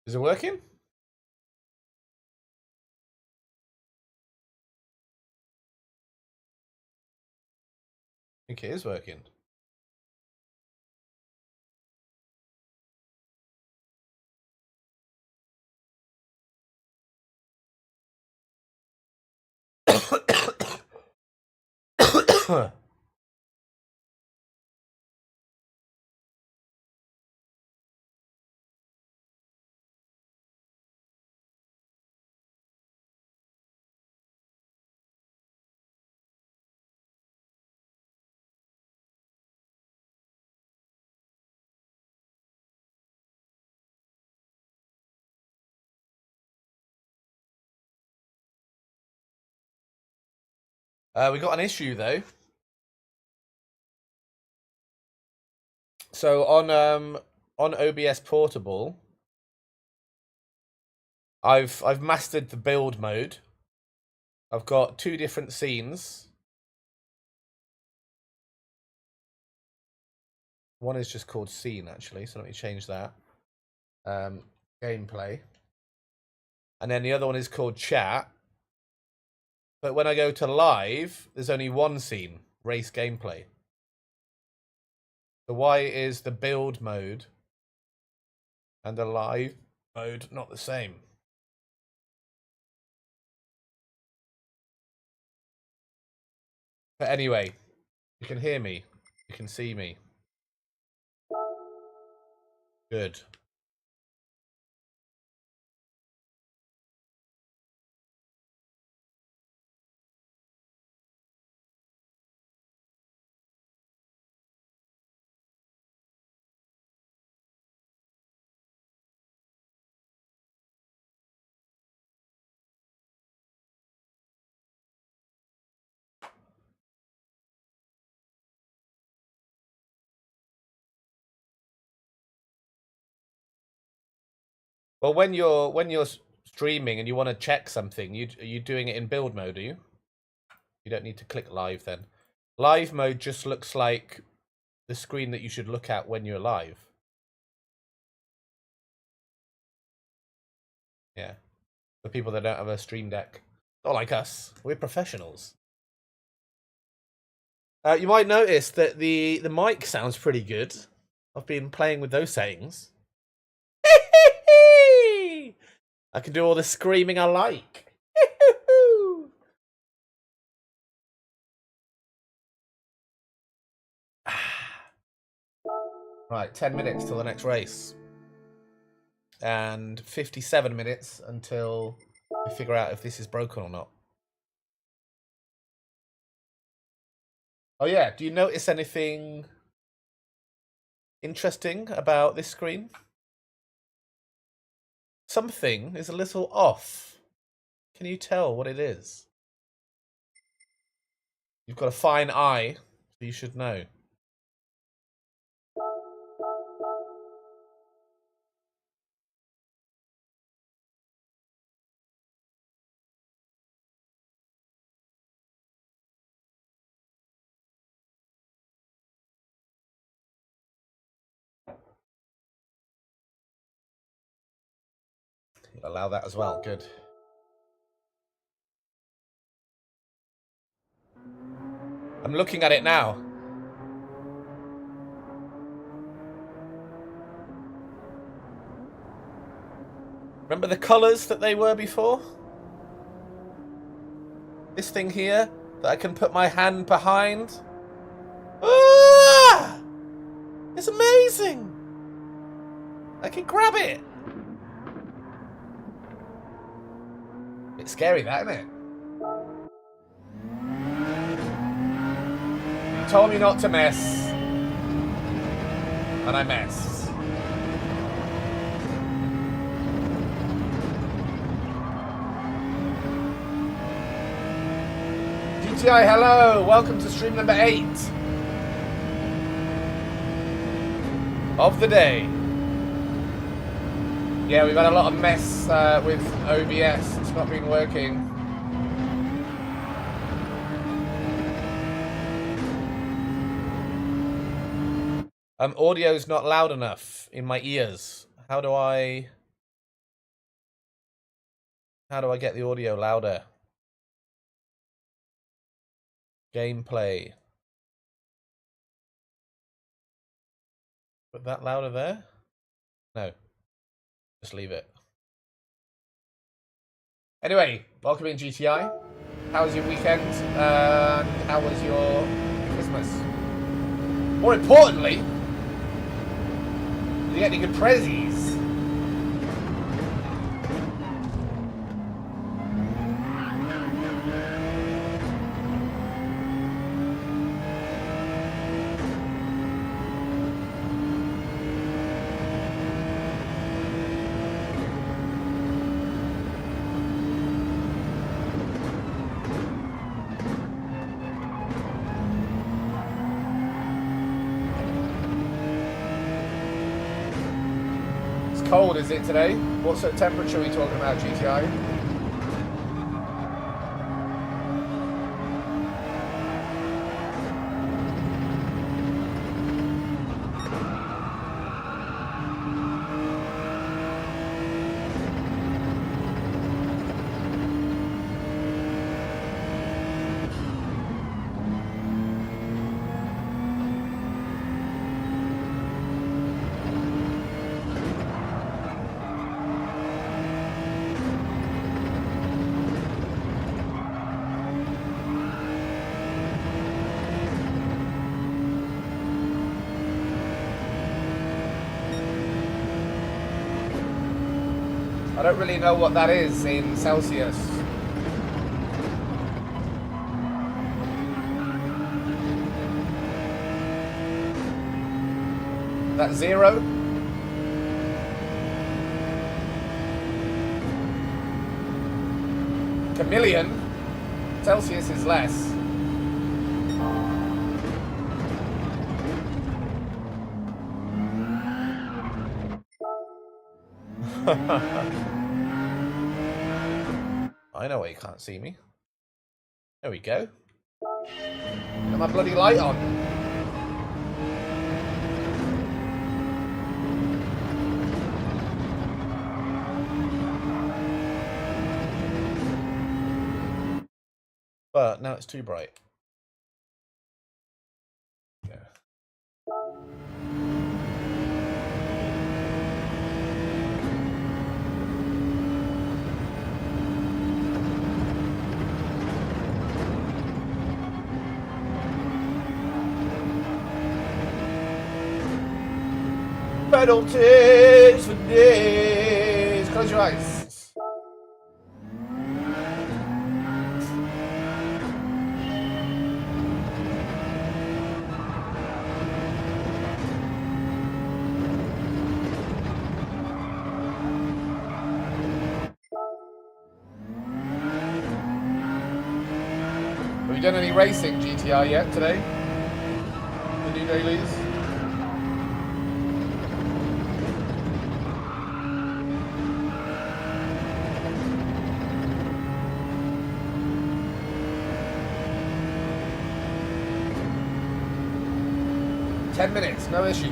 Is it working? I think it is working. We got an issue though. So on OBS Portable, I've mastered the build mode. I've got 2 different scenes. One is just called scene actually, so let me change that. Gameplay. And then the other one is called chat. But when I go to live, there's only one scene, race gameplay. So why is the build mode and the live mode not the same? But anyway, you can hear me. You can see me. Good. Well, when you're streaming and you want to check something, are you doing it in build mode, are you? You don't need to click live then. Live mode just looks like the screen that you should look at when you're live. Yeah. For people that don't have a stream deck. Not like us. We're professionals. You might notice that the mic sounds pretty good. I've been playing with those settings. I can do all the screaming I like. Right, 10 minutes till the next race. And 57 minutes until we figure out if this is broken or not. Oh yeah, do you notice anything interesting about this screen? Something is a little off. Can you tell what it is? You've got a fine eye, so you should know. Allow that as well, good. I'm looking at it now. Remember the colours that they were before? This thing here that I can put my hand behind. Ah! It's amazing! I can grab it. Bit scary, that, isn't it? You told me not to mess, and I messed. GTI, hello! Welcome to stream number 8 of the day. Yeah, we've had a lot of mess with OBS. It's not been working. Audio's not loud enough in my ears. How do I How do I get the audio louder? Gameplay. Put that louder there? No. Just leave it. Anyway, welcome in GTI. How was your weekend? How was your Christmas? More importantly, did you get any good prezzies? Cold is it today? What sort of temperature are we talking about, GTI? I don't really know what that is in Celsius. That 0? Chameleon? Celsius is less. I know why you can't see me. There we go. Got my bloody light on. But now it's too bright. Yeah. Penalties for days. Close your eyes. Have you done any racing GTR yet today? The new dailies? Ten minutes, no issues.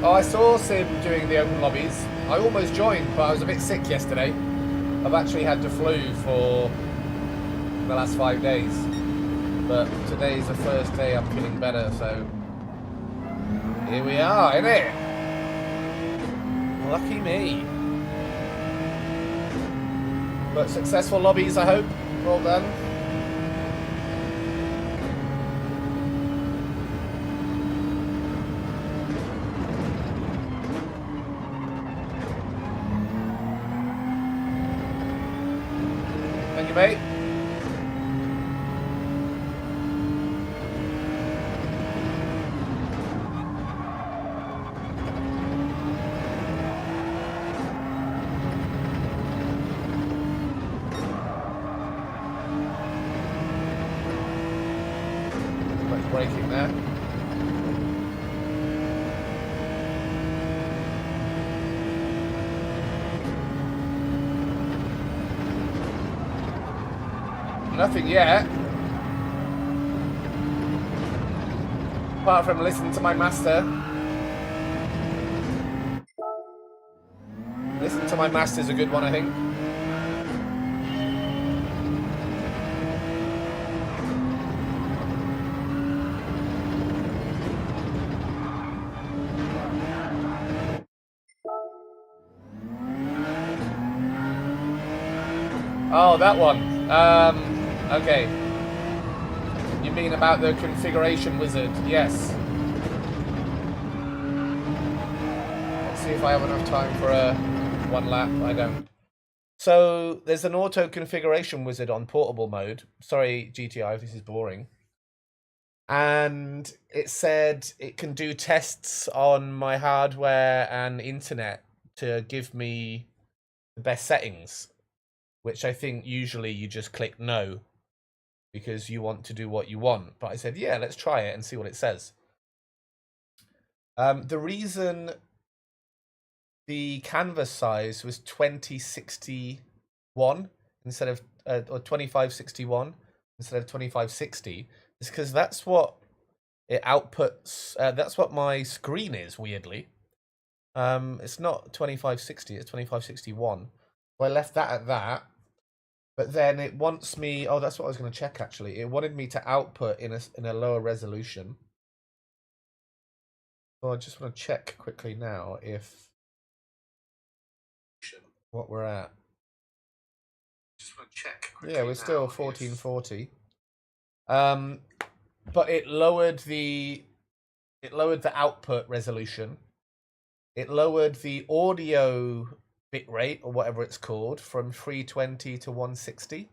Oh, I saw Sim doing the open lobbies. I almost joined, but I was a bit sick yesterday. I've actually had the flu for the last 5 days. But today's the first day I'm feeling better, so here we are, innit? Lucky me. But successful lobbies, I hope. Well done. Thank you, mate. Braking there. Nothing yet. Apart from listening to my master. Listen to my master's a good one, I think. Oh, that one. Okay. You mean about the configuration wizard? Yes. Let's see if I have enough time for a one lap. I don't. So there's an auto configuration wizard on portable mode. Sorry, GTI, if this is boring. And it said it can do tests on my hardware and internet to give me the best settings, which I think usually you just click no because you want to do what you want. But I said, yeah, let's try it and see what it says. The reason the canvas size was 2061 instead of or 2561 instead of 2560 is because that's what it outputs. That's what my screen is, weirdly. It's not 2560, it's 2561. So I left that at that. But then it wants me. Oh, that's what I was going to check. Actually, it wanted me to output in a lower resolution. So I just want to check quickly now if what we're at. Just want to check quickly. Yeah, we're still 1440. But it lowered the output resolution. It lowered the audio bitrate or whatever it's called from 320 to 160,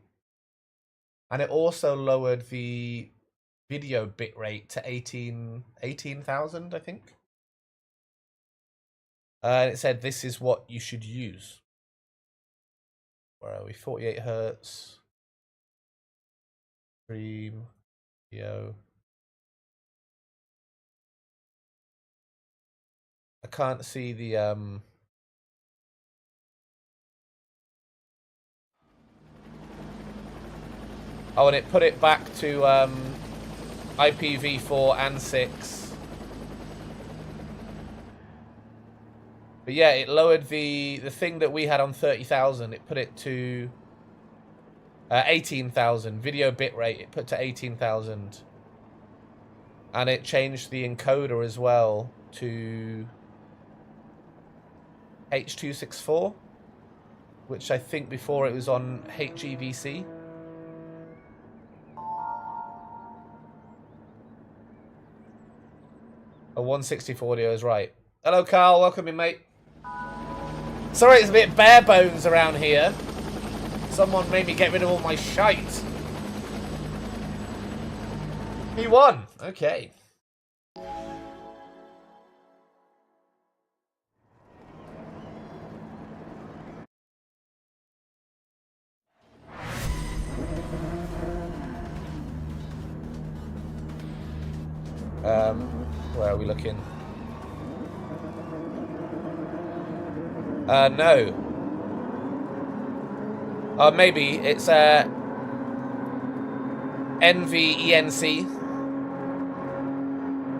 and it also lowered the video bitrate to 18,000, I think. And it said this is what you should use. Where are we? 48 hertz. Stream video. I can't see the Oh, and it put it back to IPv4 and 6. But yeah, it lowered the thing that we had on 30,000. It put it to 18,000. Video bitrate, it put to 18,000. And it changed the encoder as well to H.264, which I think before it was on HEVC. A 164 audio is right. Hello, Carl. Welcome in, mate. Sorry, it's a bit bare bones around here. Someone made me get rid of all my shite. He won. Okay. Where are we looking? No. Maybe it's NVENC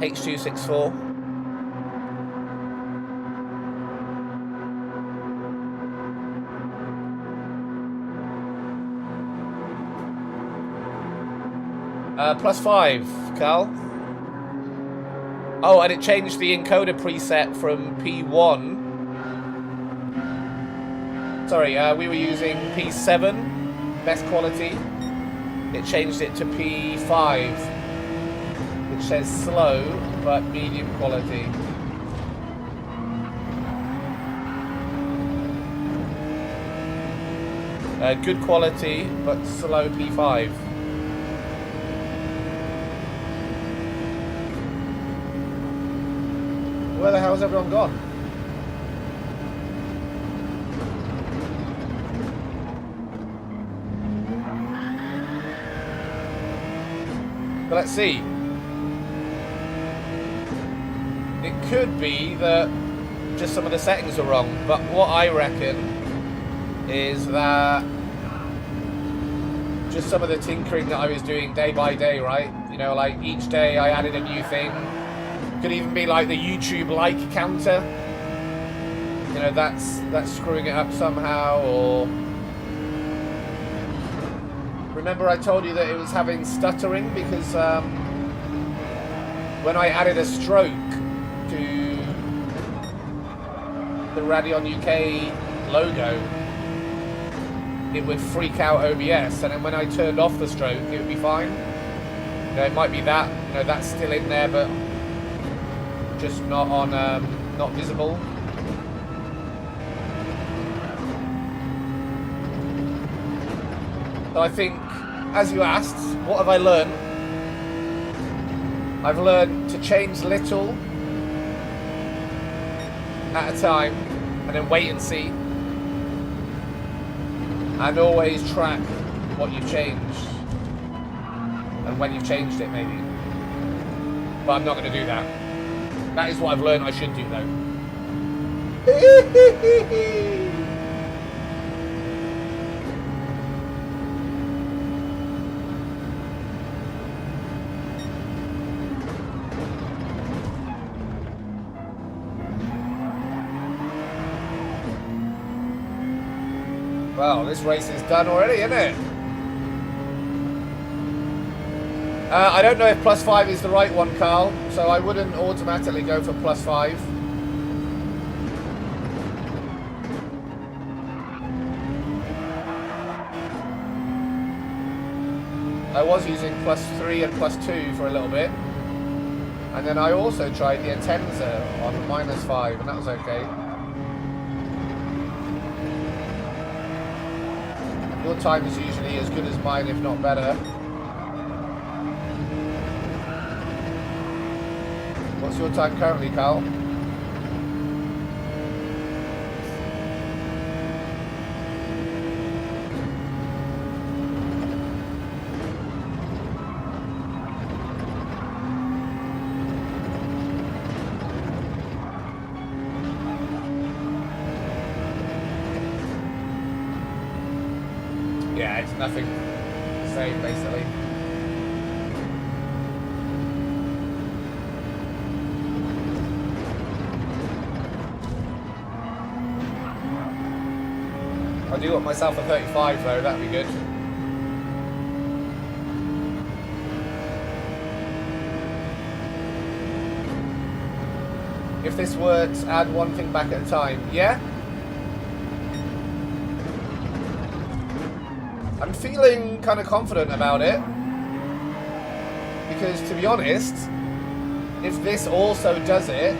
H.264. +5, Carl. Oh, and it changed the encoder preset from P1. Sorry, we were using P7, best quality. It changed it to P5, which says slow, but medium quality. Good quality, but slow P5. Where the hell's everyone gone? But let's see. It could be that just some of the settings are wrong, but what I reckon is that just some of the tinkering that I was doing day by day, right? You know, like each day I added a new thing. Could even be like the YouTube like counter. You know, that's screwing it up somehow, or... Remember I told you that it was having stuttering because when I added a stroke to the RadionUK logo, it would freak out OBS, and then when I turned off the stroke, it would be fine. You know, it might be that, you know, that's still in there, but just not on, not visible. So I think, as you asked, what have I learned? I've learned to change little at a time, and then wait and see. And always track what you've changed. And when you've changed it, maybe. But I'm not going to do that. That is what I've learned I should do, though. Well, this race is done already, isn't it? I don't know if +5 is the right one, Carl, so I wouldn't automatically go for +5. I was using +3 and +2 for a little bit. And then I also tried the Intensa on -5, and that was okay. Your time is usually as good as mine, if not better. What's your time currently, Carl? Yeah, it's nothing the same, basically. I do want myself a 35 though, that'd be good. If this works, add one thing back at a time. Yeah? I'm feeling kind of confident about it. Because to be honest, if this also does it,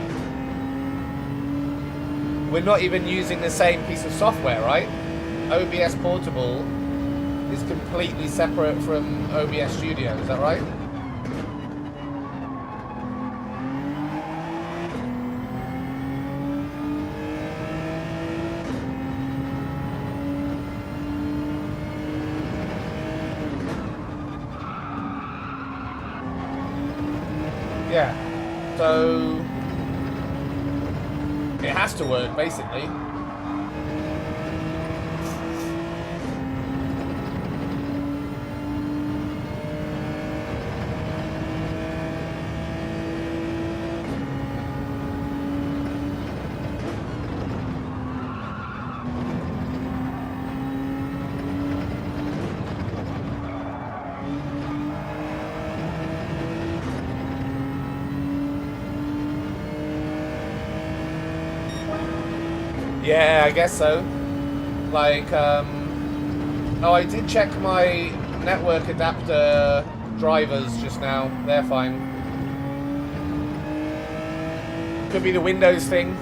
we're not even using the same piece of software, right? OBS Portable is completely separate from OBS Studio, is that right? Yeah, so it has to work, basically. Yeah, I guess so. Like, oh, I did check my network adapter drivers just now. They're fine. Could be the Windows thing.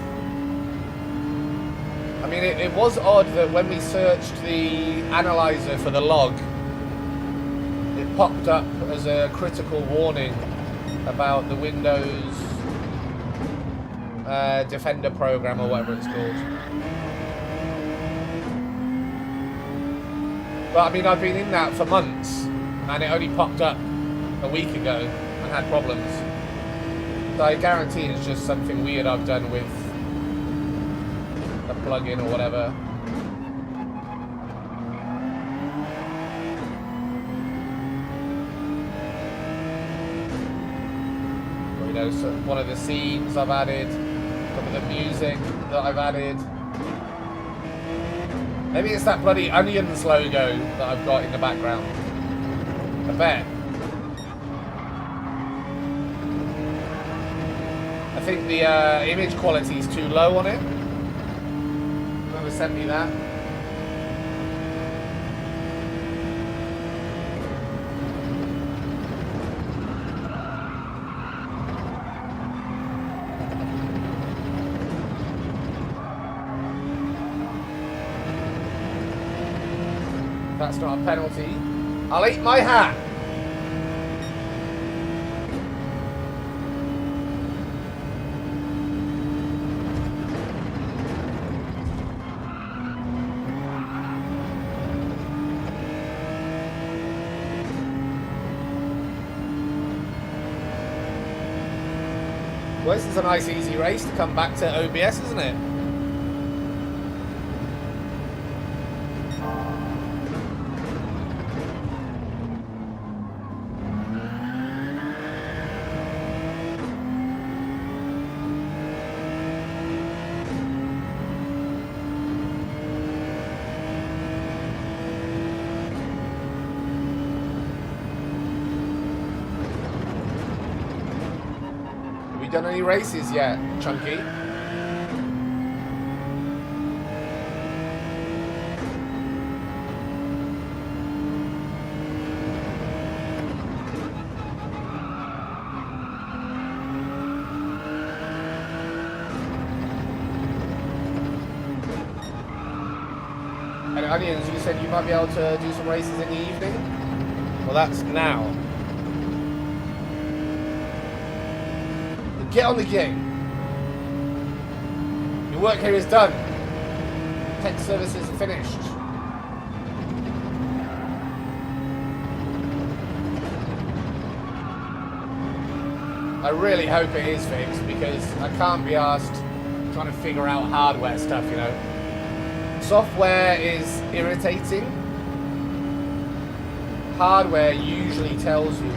I mean, it was odd that when we searched the analyzer for the log, it popped up as a critical warning about the Windows Defender program or whatever it's called. But I mean, I've been in that for months, and it only popped up a week ago and had problems. So I guarantee it's just something weird I've done with a plugin or whatever. know, so one of the scenes I've added, some of the music that I've added. Maybe it's that bloody Onions logo that I've got in the background. I bet. I think the image quality is too low on it. Whoever sent me that. That's not a penalty. I'll eat my hat. Well, this is a nice easy race to come back to OBS, isn't it? Done any races yet, Chunky? And Onions, you said you might be able to do some races in the evening? Well, that's now. Get on the game. Your work here is done. Tech services are finished. I really hope it is fixed because I can't be asked trying to figure out hardware stuff, you know. Software is irritating. Hardware usually tells you.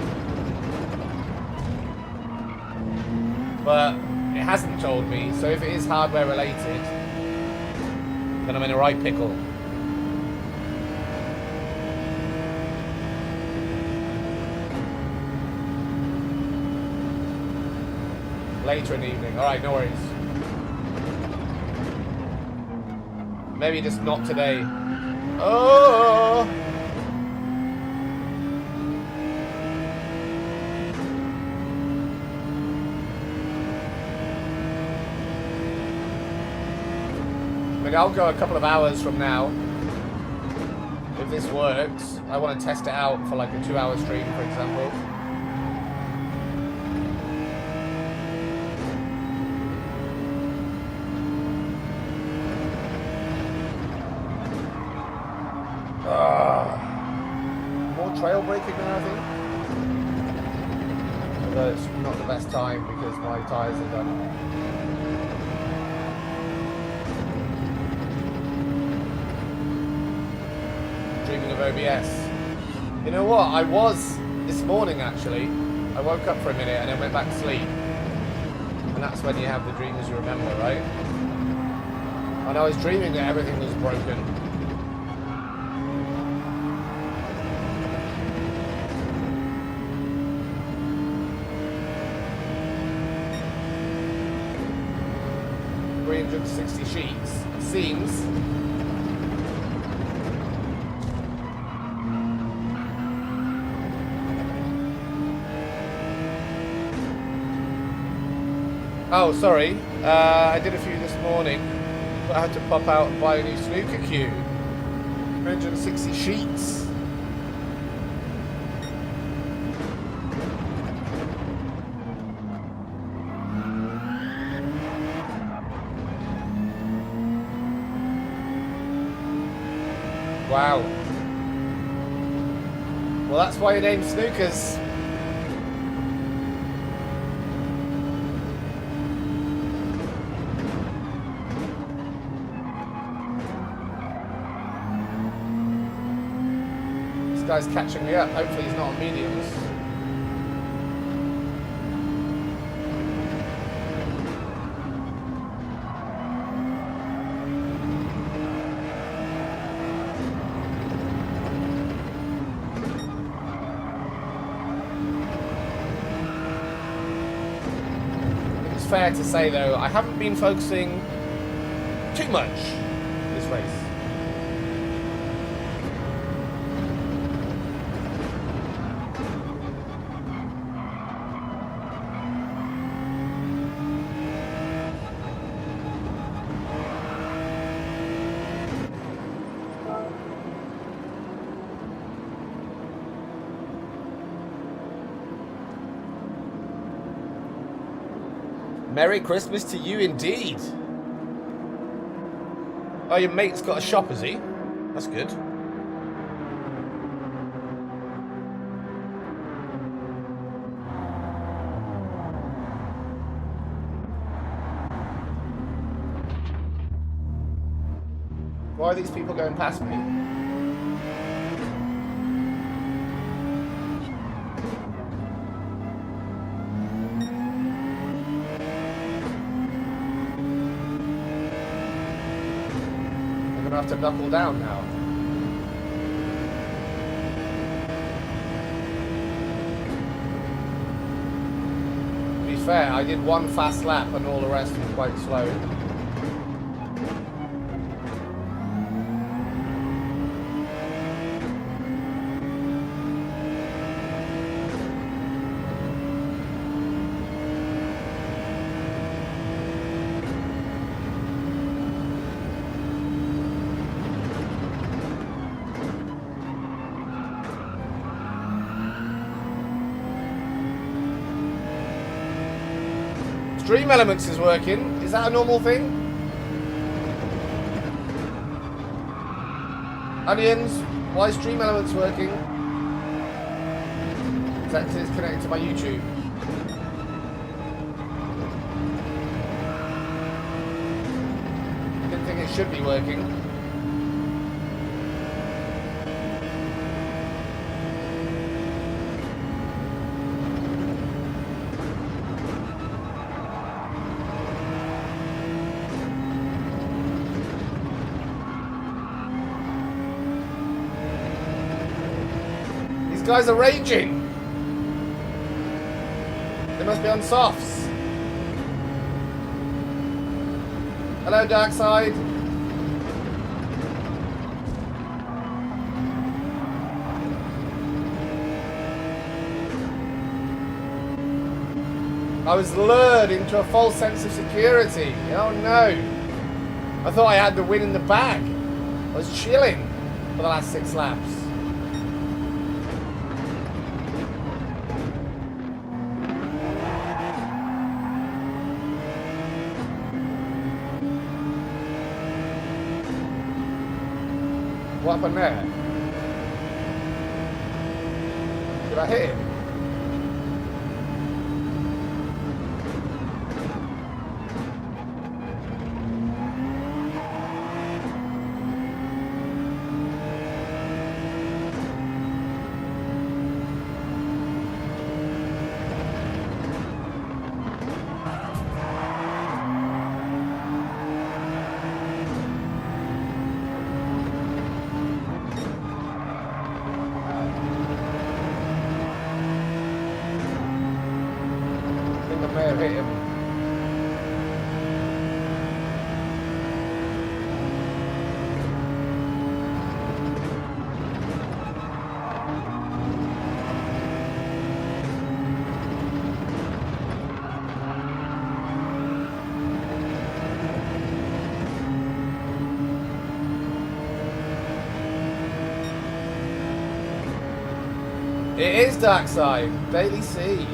But it hasn't told me, so if it is hardware related, then I'm in a right pickle. Later in the evening. Alright, no worries. Maybe just not today. Oh! I'll go a couple of hours from now. If this works, I want to test it out for like a 2-hour stream, for example. More trail braking now, I think. Although it's not the best time because my tyres are done. Dreaming of OBS. You know what? I was this morning actually. I woke up for a minute and then went back to sleep. And that's when you have the dreams you remember, right? And I was dreaming that everything was broken. $360 sheets. Seems. Oh, sorry. I did a few this morning, but I had to pop out and buy a new snooker cue. 360 sheets. Wow. Well, that's why your name's Snookers. This guy's catching me up. Hopefully he's not on mediums. fair to say, though, I haven't been focusing too much this race. Merry Christmas to you indeed. Oh, your mate's got a shop, has he? That's good. Why are these people going past me? Have to knuckle down now. To be fair, I did one fast lap and all the rest was quite slow. Stream Elements is working. Is that a normal thing? Onions, why is Stream Elements working? Is that it's connected to my YouTube? Didn't think it should be working. Guys are raging. They must be on softs. Hello, Darkside. I was lured into a false sense of security. Oh no. I thought I had the win in the bag. I was chilling for the last 6 laps. What happened there? Did I hit him? It is Darkside, Daily C.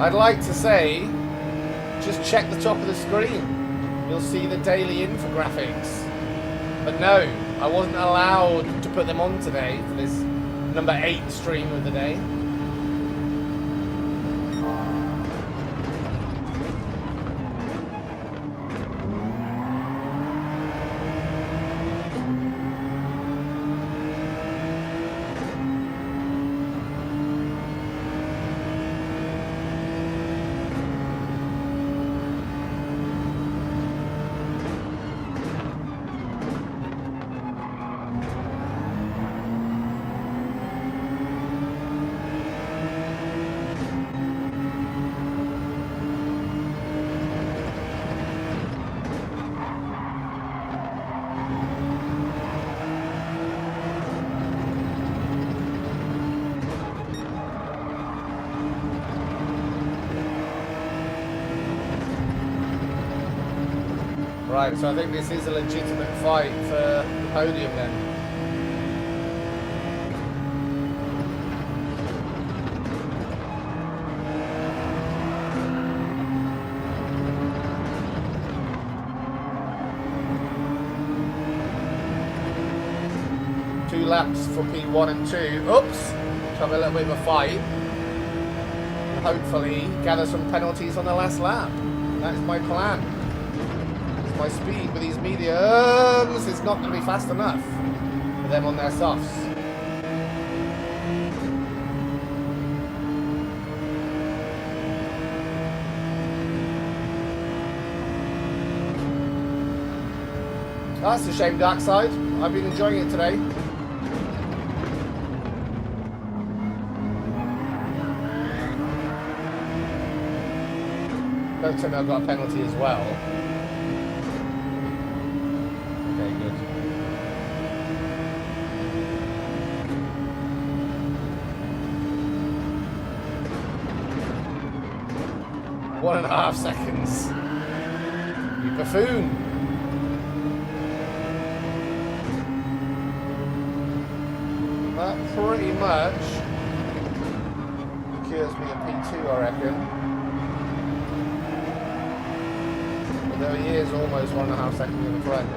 I'd like to say, just check the top of the screen. You'll see the daily infographics. But no, I wasn't allowed to put them on today for this number 8 stream of the day. Right, so I think this is a legitimate fight for the podium then. Two laps for P1 and 2. Oops! Have a little bit of a fight. And hopefully gather some penalties on the last lap. That is my plan. My speed with these mediums is not going to be fast enough for them on their softs. That's a shame, Dark Side. I've been enjoying it today. Don't tell me I've got a penalty as well. Okay, good. One and a half seconds. You buffoon. That pretty much secures me a P2, I reckon. Although he is almost 1.5 seconds in the front.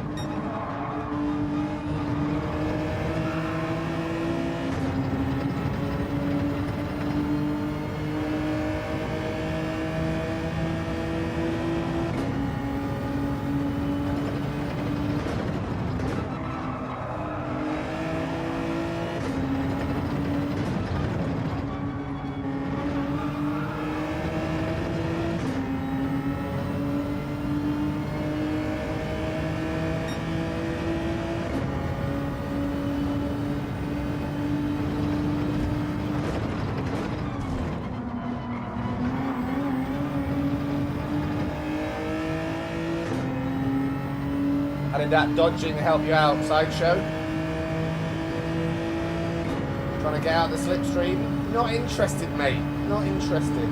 How did that dodging help you out, Sideshow? Trying to get out the slipstream? Not interested, mate. Not interested.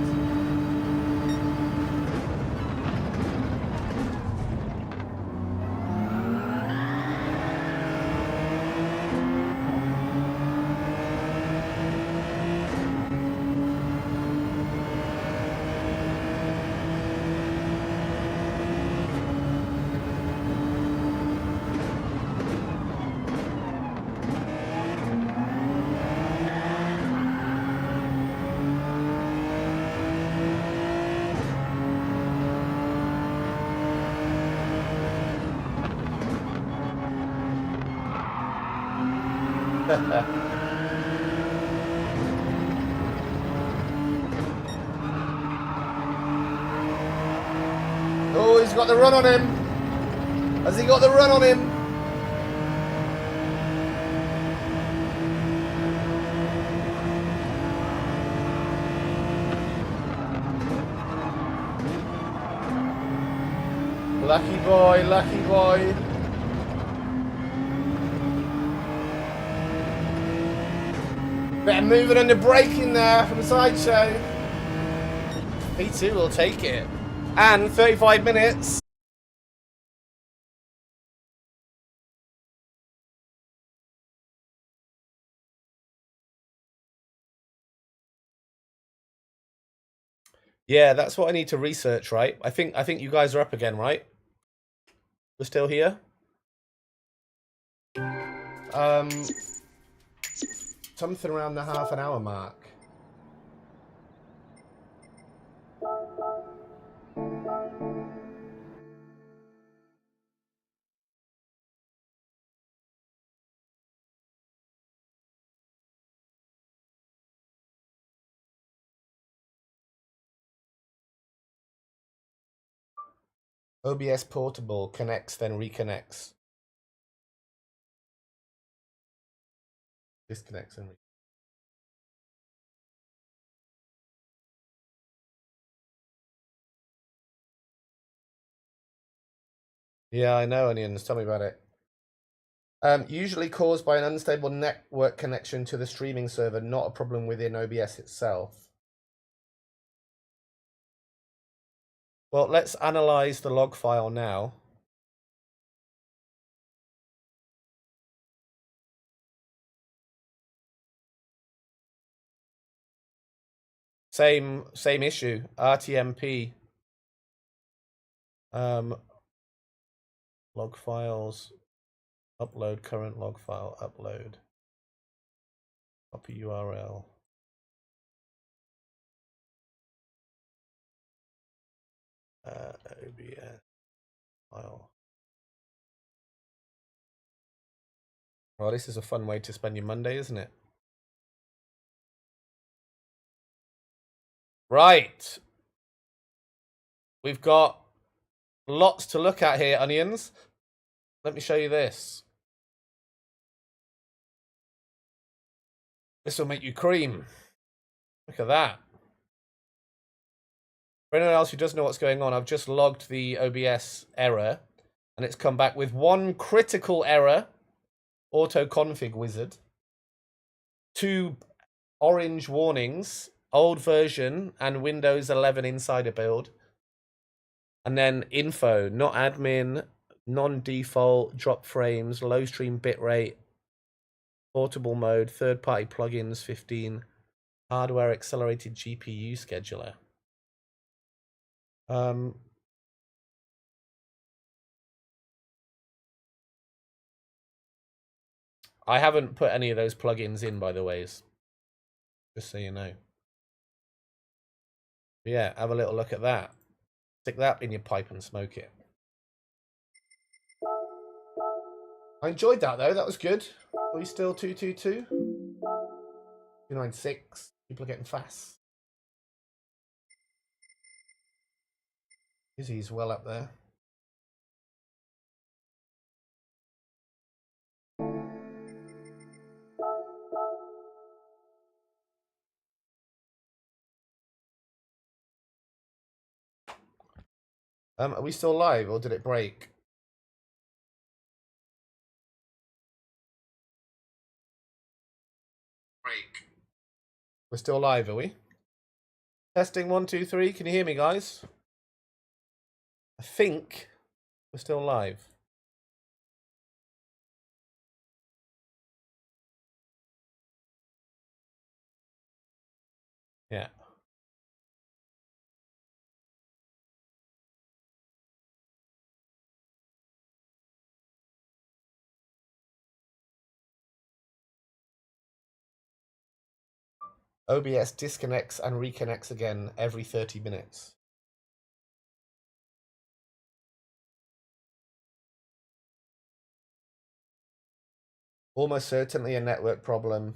Oh, he's got the run on him. Has he got the run on him? Lucky boy, lucky boy. Better moving under braking there from Sideshow. P2 will take it. And 35 minutes. Yeah, that's what I need to research, right? I think you guys are up again, right? We're still here. Something around the half an hour mark. OBS Portable connects, then reconnects. Disconnects and Yeah, I know, Onions. Tell me about it. Usually caused by an unstable network connection to the streaming server, not a problem within OBS itself. Well, let's analyze the log file now. Same issue. RTMP. Log files. Upload current log file. Upload. Copy URL. OBS file. Well, this is a fun way to spend your Monday, isn't it? Right. We've got lots to look at here, onions. Let me show you this. This will make you cream. Look at that. For anyone else who doesn't know what's going on, I've just logged the OBS error, and it's come back with one critical error, auto config wizard, 2 orange warnings, old version and Windows 11 insider build, and then info, not admin, non-default, drop frames, low stream bitrate, portable mode, third-party plugins 15, hardware accelerated GPU scheduler. I haven't put any of those plugins in, by the way, just so you know. But yeah, have a little look at that. Stick that in your pipe and smoke it. I enjoyed that, though. That was good. Are we still 222? 296. People are getting fast. Izzy's well up there. Are we still live, or did it break? We're still live, are we? Testing 1, 2, 3. Can you hear me, guys? I think we're still live. Yeah. OBS disconnects and reconnects again every 30 minutes. Almost certainly a network problem.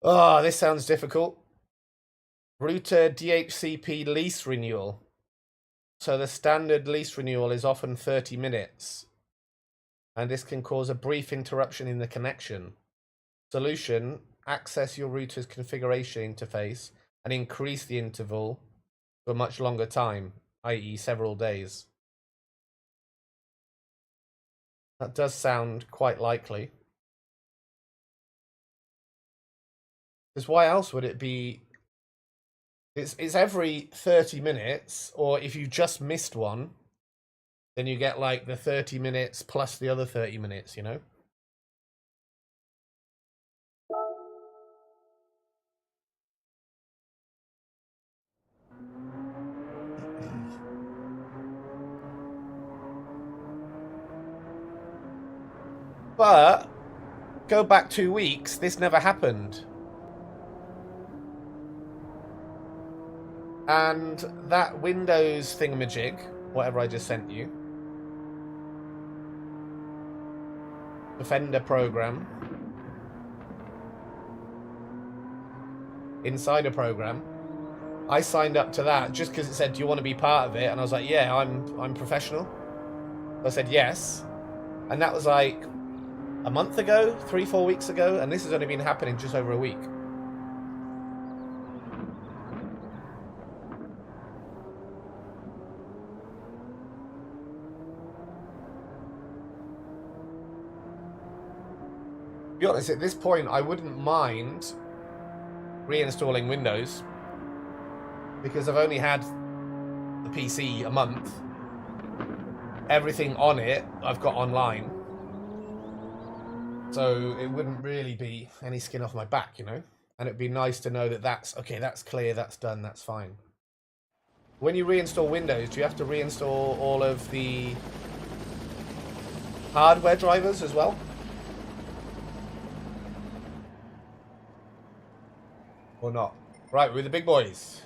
Oh, this sounds difficult. Router DHCP lease renewal. So the standard lease renewal is often 30 minutes. And this can cause a brief interruption in the connection. Solution, access your router's configuration interface and increase the interval for a much longer time, i.e. several days. That does sound quite likely. Because why else would it be? It's every 30 minutes, or if you just missed one, then you get like the 30 minutes plus the other 30 minutes, you know? But go back 2 weeks, this never happened. And that Windows thingamajig, whatever I just sent you, Defender program, Insider program, I signed up to that just because it said, do you want to be part of it? And I was like, yeah, I'm professional. I said yes. And that was like a month ago, 3-4 weeks ago, and this has only been happening just over a week. be honest, at this point, I wouldn't mind reinstalling Windows because I've only had the PC a month. Everything on it I've got online, so it wouldn't really be any skin off my back, you know. And it'd be nice to know that that's okay, that's clear, that's done, that's fine. When you reinstall Windows, do you have to reinstall all of the hardware drivers as well? Or not? Right, we're the big boys.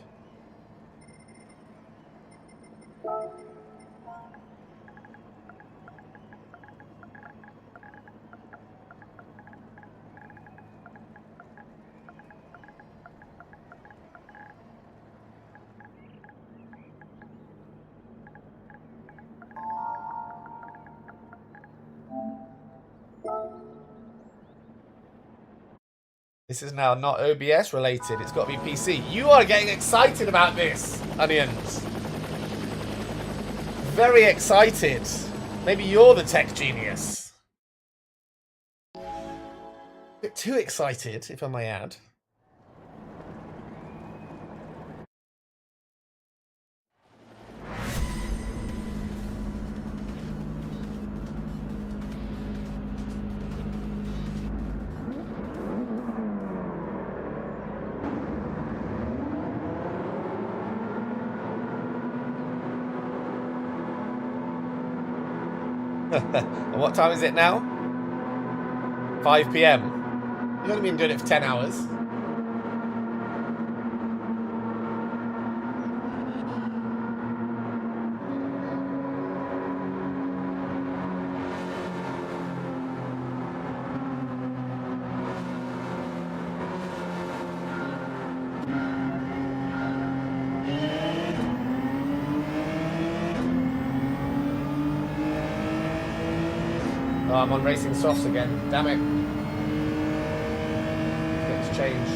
This is now not OBS related. It's got to be PC. You are getting excited about this, Onions. Very excited. Maybe you're the tech genius. A bit too excited, if I may add. And what time is it now? 5 PM. You've only been doing it for 10 hours. Oh, I'm on racing softs again. Damn it. Things change.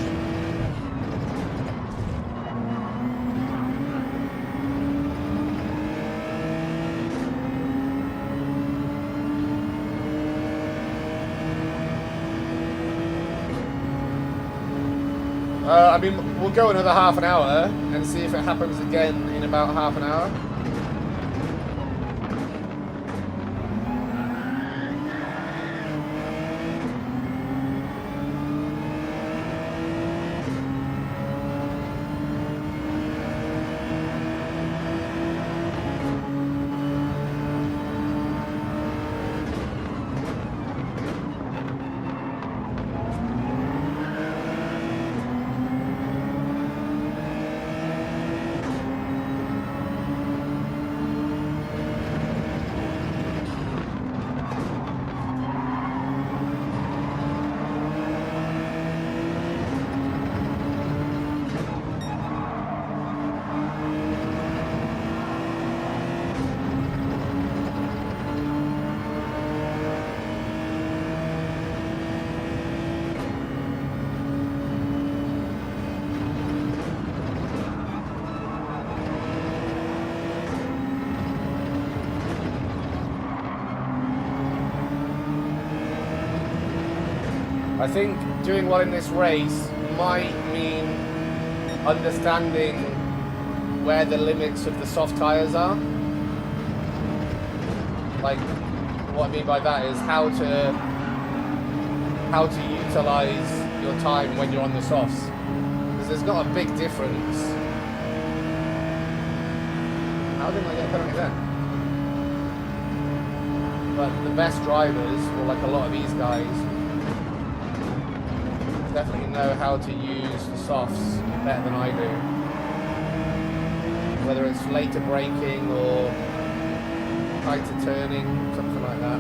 I mean, we'll go another half an hour and see if it happens again in about half an hour. I think doing well in this race might mean understanding where the limits of the soft tyres are. Like, what I mean by that is how to utilise your time when you're on the softs. Because there's not a big difference. How didn't I get a penalty then? But the best drivers, or like a lot of these guys, definitely know how to use the softs better than I do. Whether it's later braking or tighter turning, something like that.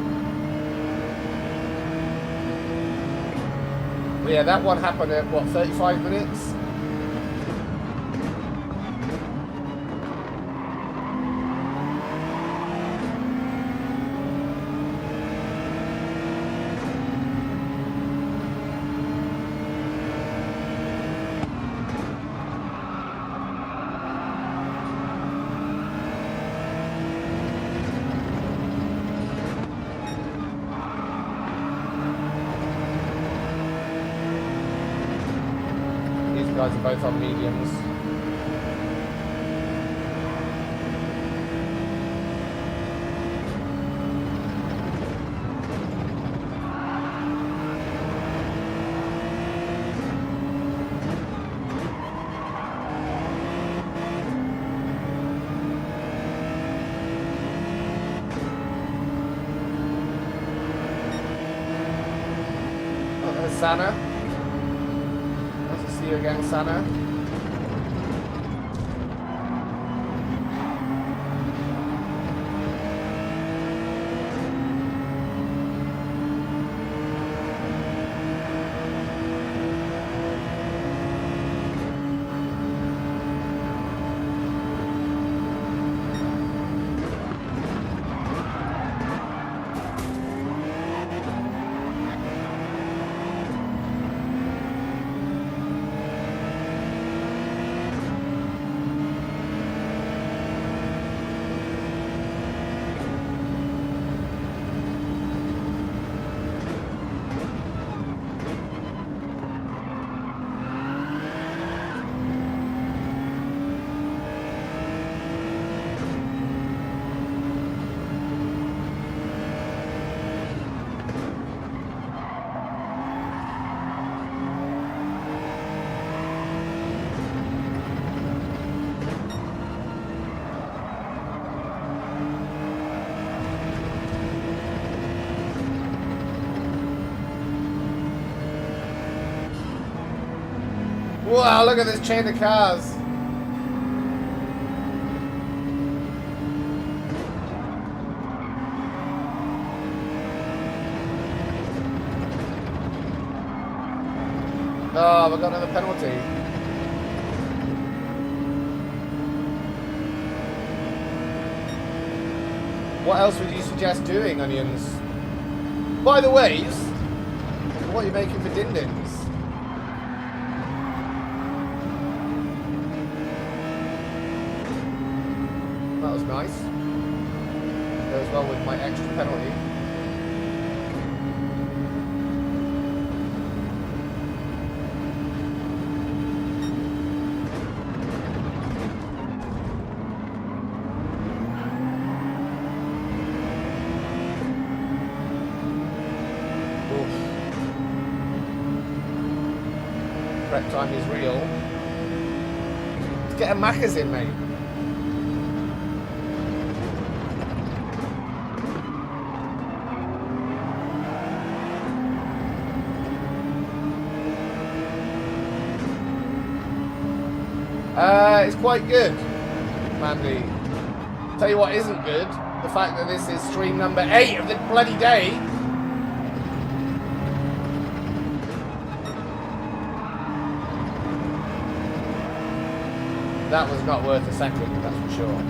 But yeah, that one happened at what, 35 minutes? cars are both on mediums. Sana. Nice to see you again, Sana. Wow, look at this chain of cars. Oh, we got another penalty. What else would you suggest doing, Onions? By the ways, what are you making for din-dins? That was nice. Goes well with my extra penalty. Prep time is real. Let's get a Macca's in, mate. It's quite good, Mandy. Tell you what isn't good, the fact that this is stream number 8 of the bloody day. That was not worth a second, that's for sure.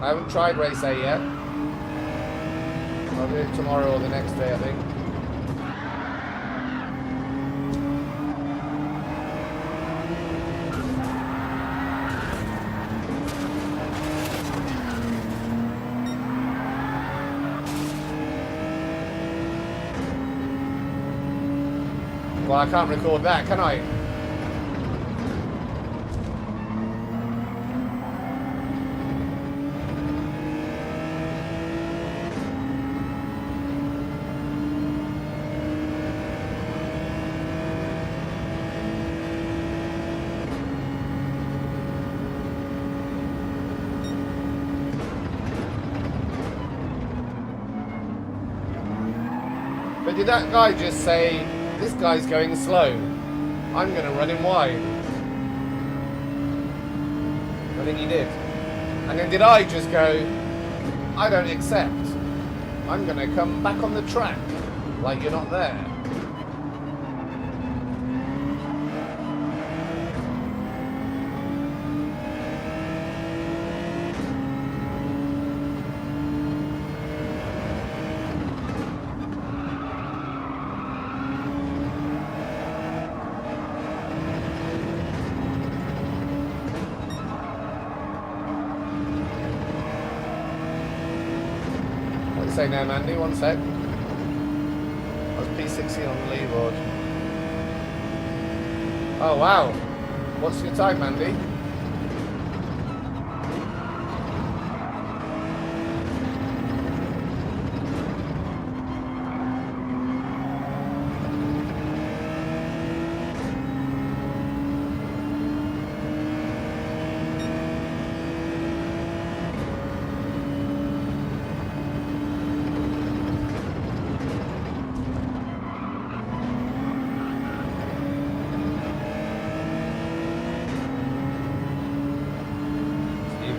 I haven't tried race A yet. I'll do it tomorrow or the next day, I think. Well, I can't record that, can I? But did that guy just say, this guy's going slow, I'm going to run him wide? I think he did. And then did I just go, I don't accept. I'm going to come back on the track like you're not there. you say now, Mandy? 1 sec. I was P16 on the leaderboard. Oh, wow. What's your time, Mandy?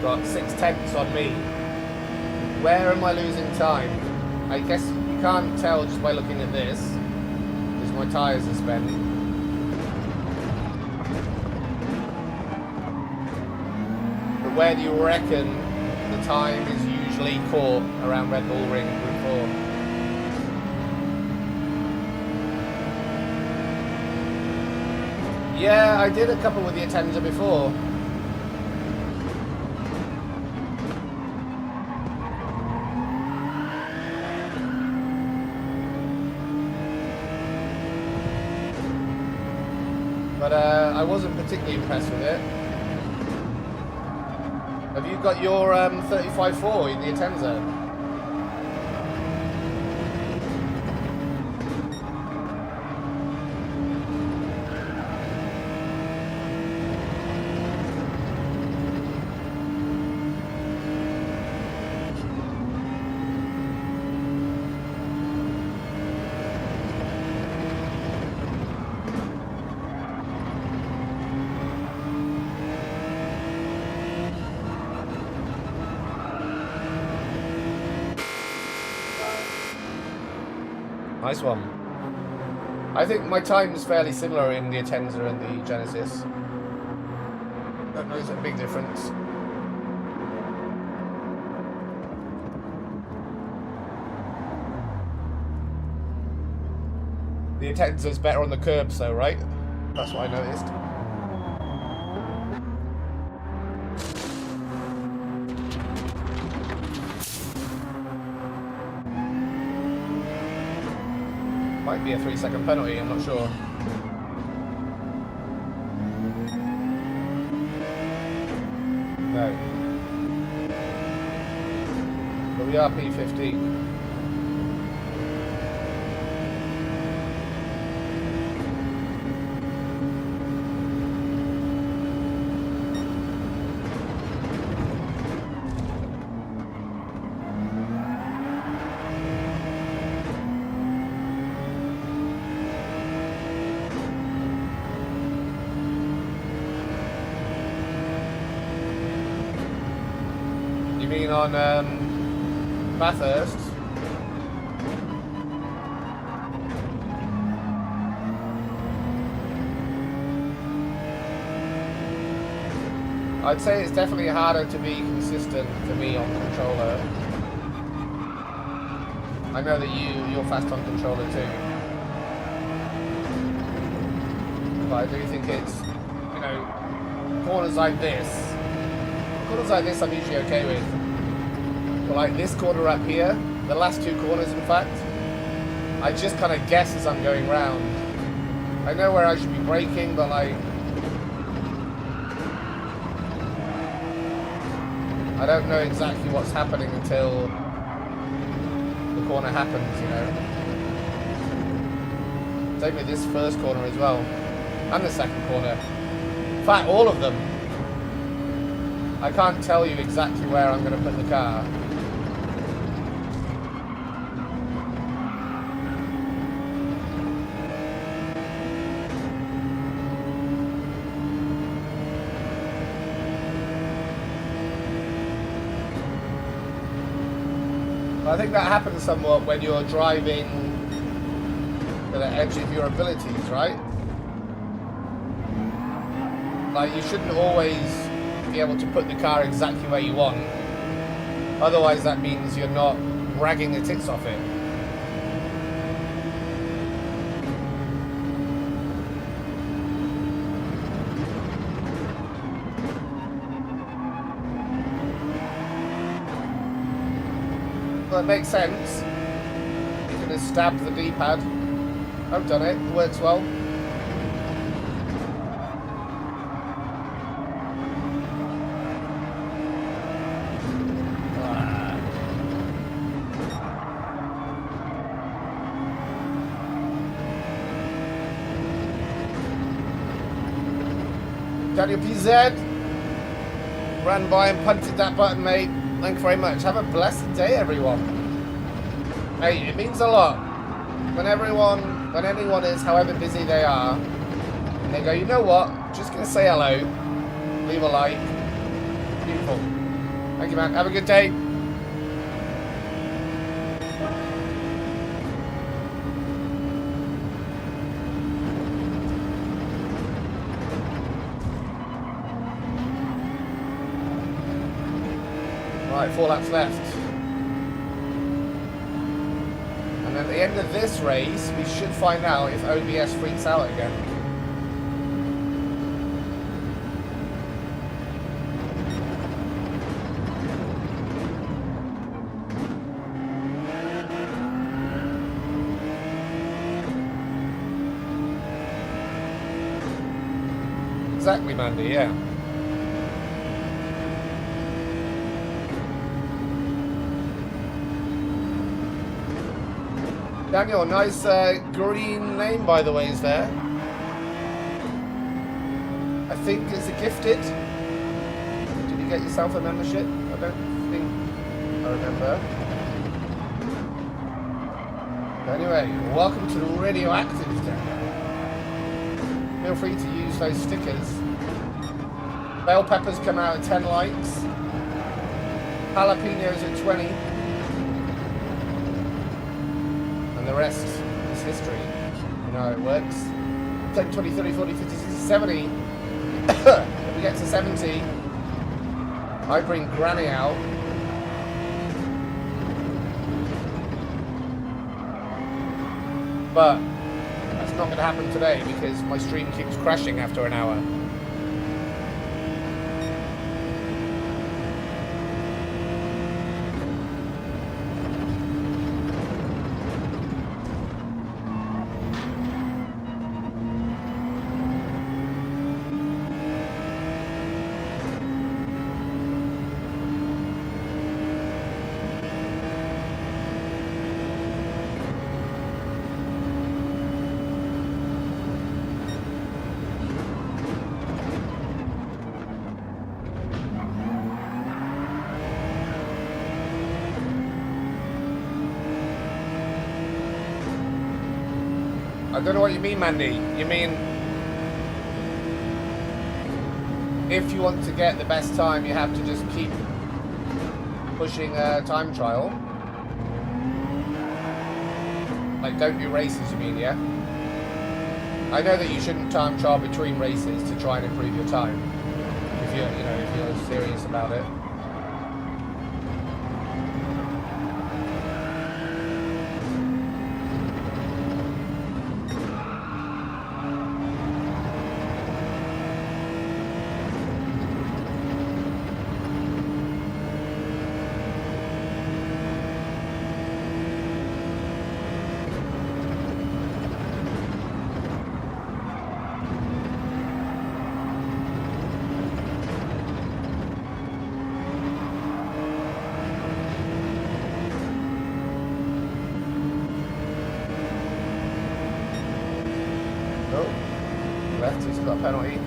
Got 6/10 on me. Where am I losing time? I guess you can't tell just by looking at this, because my tyres are spent. But where do you reckon the time is usually caught around Red Bull Ring and Group 4? Yeah, I did a couple with the Atenza before. But I wasn't particularly impressed with it. Have you got your 35.4 in the Atenza? Nice one. I think my time is fairly similar in the Atenza and the Genesis. Don't know, there's a big difference. The Atenza's better on the curbs though, right? That's what I noticed. Might be a 3-second penalty, I'm not sure. No. But we are P15. On Bathurst. I'd say it's definitely harder to be consistent for me on controller. I know that you're fast on controller too, but I do think it's, you know, corners like this I'm usually okay with. But like this corner up here, the last two corners in fact, I just kind of guess as I'm going round. I know where I should be braking, but like, I don't know exactly what's happening until the corner happens, you know. Same with this first corner as well, and the second corner. In fact, all of them. I can't tell you exactly where I'm going to put the car. I think that happens somewhat when you're driving to the edge of your abilities, right? Like, you shouldn't always be able to put the car exactly where you want. Otherwise, that means you're not ragging the tits off it. Well, it makes sense. You can just stab the D-pad. I've done it. It works well. Daniel PZ ran by and punted that button, mate. Thank you very much. Have a blessed day, everyone. Hey, it means a lot when anyone is, however busy they are, and they go, you know what? Just gonna say hello, leave a like. Beautiful. Thank you, man. Have a good day. Right, 4 laps left. And at the end of this race, we should find out if OBS freaks out again. Exactly, Mandy, yeah. Daniel, nice green name, by the way, is there. I think it's a gifted. Did you get yourself a membership? I don't think I remember. Anyway, welcome to Radioactive, Daniel. Feel free to use those stickers. Bell peppers come out at 10 likes. Jalapenos at 20. The rest is history. You know how it works. 10, 20, 30, 40, 50, 60, 70. If we get to 70, I bring Granny out. But that's not going to happen today because my stream keeps crashing after an hour. I don't know what you mean, Mandy. You mean if you want to get the best time, you have to just keep pushing a time trial? Like, don't do races, you mean, yeah? I know that you shouldn't time trial between races to try and improve your time. If you're, you know, if you're serious about it. He's got a penalty.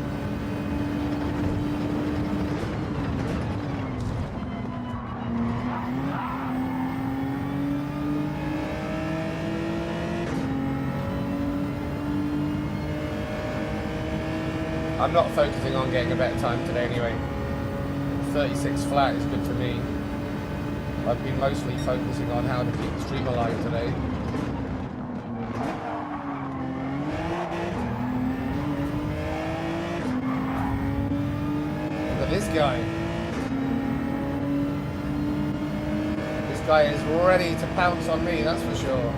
I'm not focusing on getting a better time today anyway. 36 flat is good for me. I've been mostly focusing on how to keep the stream alive today. This guy is ready to pounce on me, that's for sure.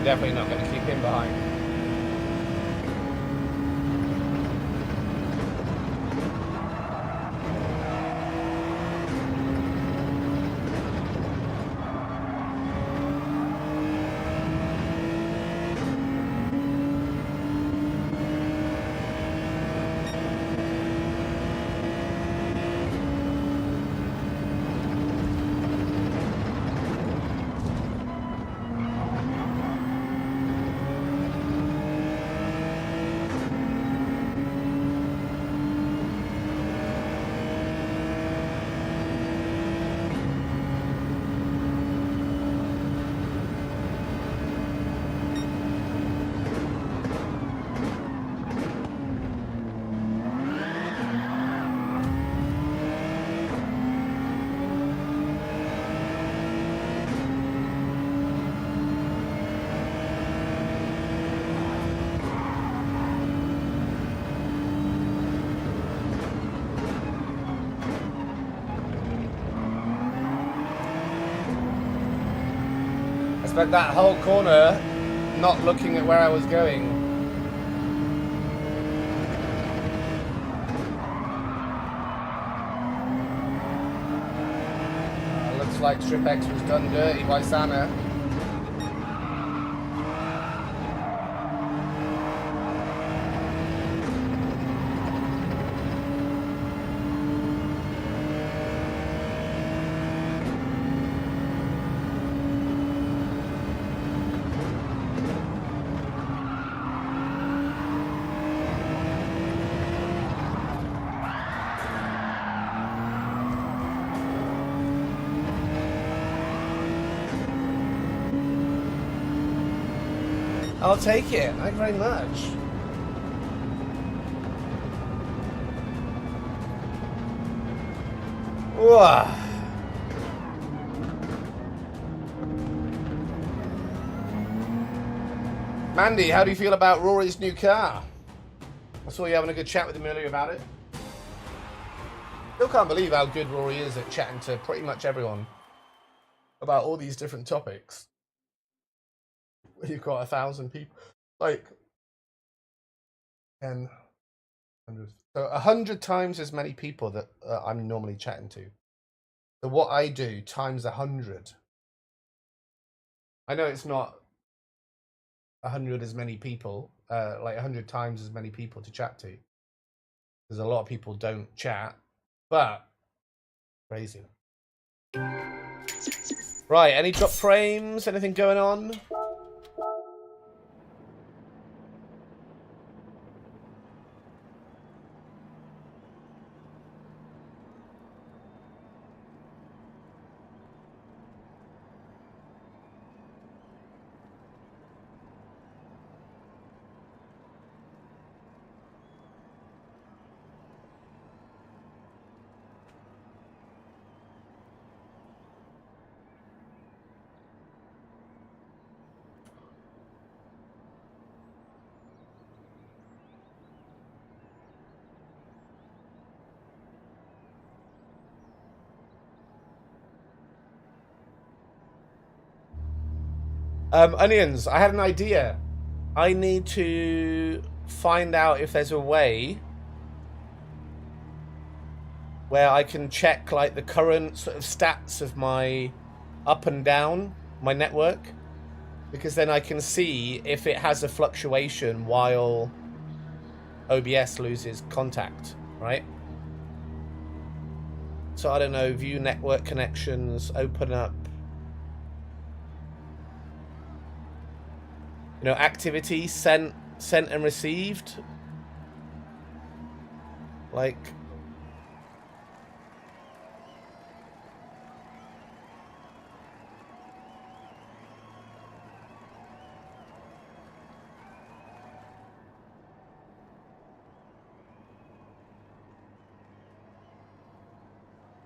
definitely not going to keep him behind. Spent that whole corner not looking at where I was going. Looks like Strip X was done dirty by Sana. I'll take it. Thank you very much. Whoa. Mandy, how do you feel about Rory's new car? I saw you having a good chat with him earlier about it. Still can't believe how good Rory is at chatting to pretty much everyone about all these different topics. You've got 1,000 people, like 10, 100. So 100 times as many people that I'm normally chatting to. So what I do times 100. I know it's not 100 as many people, like 100 times as many people to chat to. Because a lot of people don't chat, but crazy. Right, any drop frames? Anything going on? Onions, I had an idea. I need to find out if there's a way where I can check like the current sort of stats of my up and down, my network, because then I can see if it has a fluctuation while OBS loses contact, right? So I don't know, view network connections, open up, you know, activity sent and received, like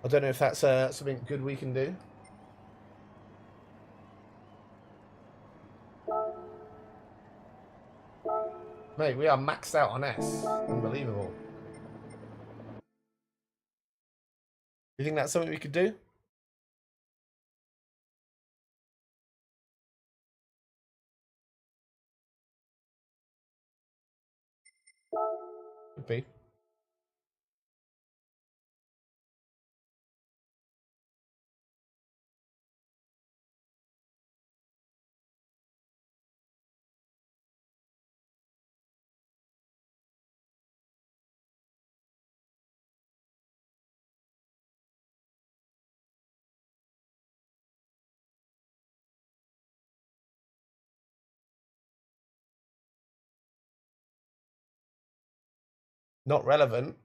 I don't know if that's something good we can do. Mate, we are maxed out on S. Unbelievable. You think that's something we could do? Could be. Not relevant.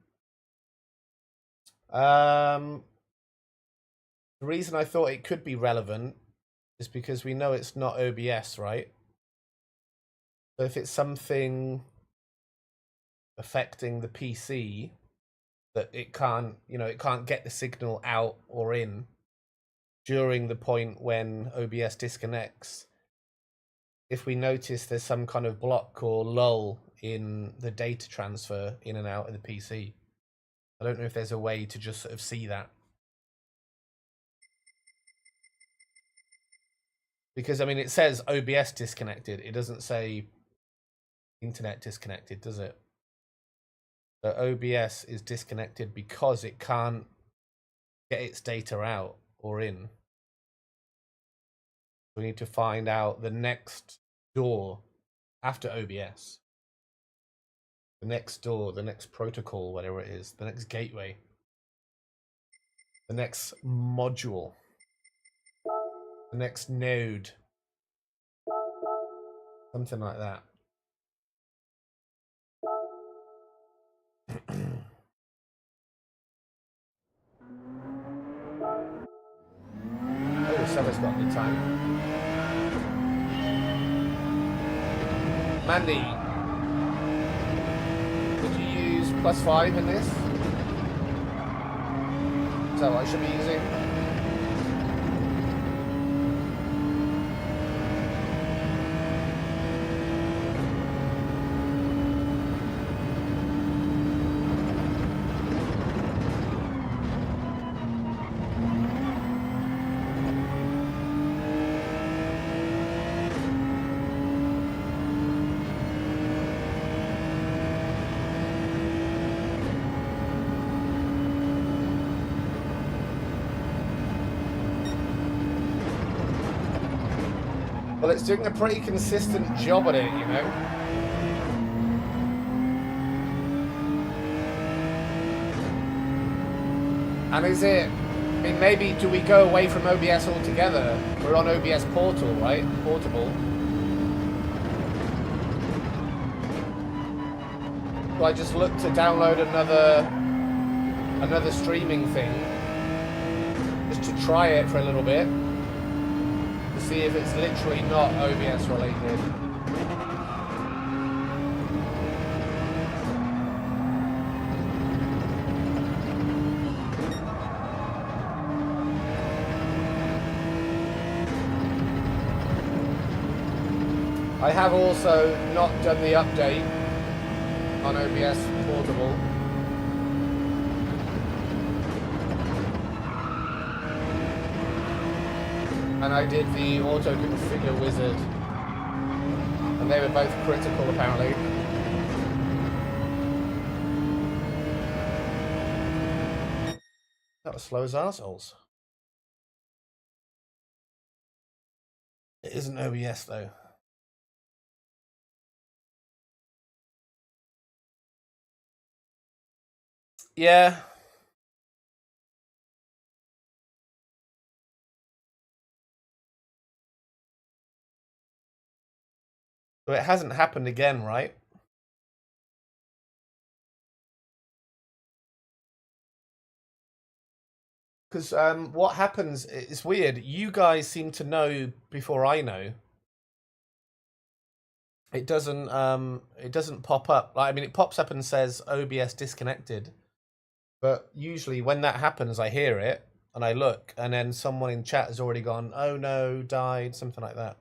The reason I thought it could be relevant is because we know it's not OBS, right? So if it's something affecting the PC that it can't, it can't get the signal out or in during the point when OBS disconnects. If we notice there's some kind of block or lull in the data transfer in and out of the PC, I don't know if there's a way to just sort of see that. Because, I mean, it says OBS disconnected. It doesn't say internet disconnected, does it? So OBS is disconnected because it can't get its data out or in. We need to find out the next door after OBS. The next door, the next protocol, whatever it is, the next gateway, the next module, the next node, something like that. Oh, Summer's got the time. Mandy, did you use +5 in this? Is that what I should be using? Well, it's doing a pretty consistent job at it, you know. And is it, I mean, maybe do we go away from OBS altogether? We're on OBS Portal, right? Portable. So I just look to download another streaming thing, just to try it for a little bit. See if it's literally not OBS related. I have also not done the update on OBS Portable. And I did the auto configure wizard, and they were both critical apparently. That was slow as arseholes. It isn't OBS though. Yeah. So it hasn't happened again, right? Because what happens, it's weird. You guys seem to know before I know. It doesn't pop up. Like, I mean, it pops up and says OBS disconnected. But usually when that happens, I hear it and I look, and then someone in chat has already gone, oh no, died, something like that.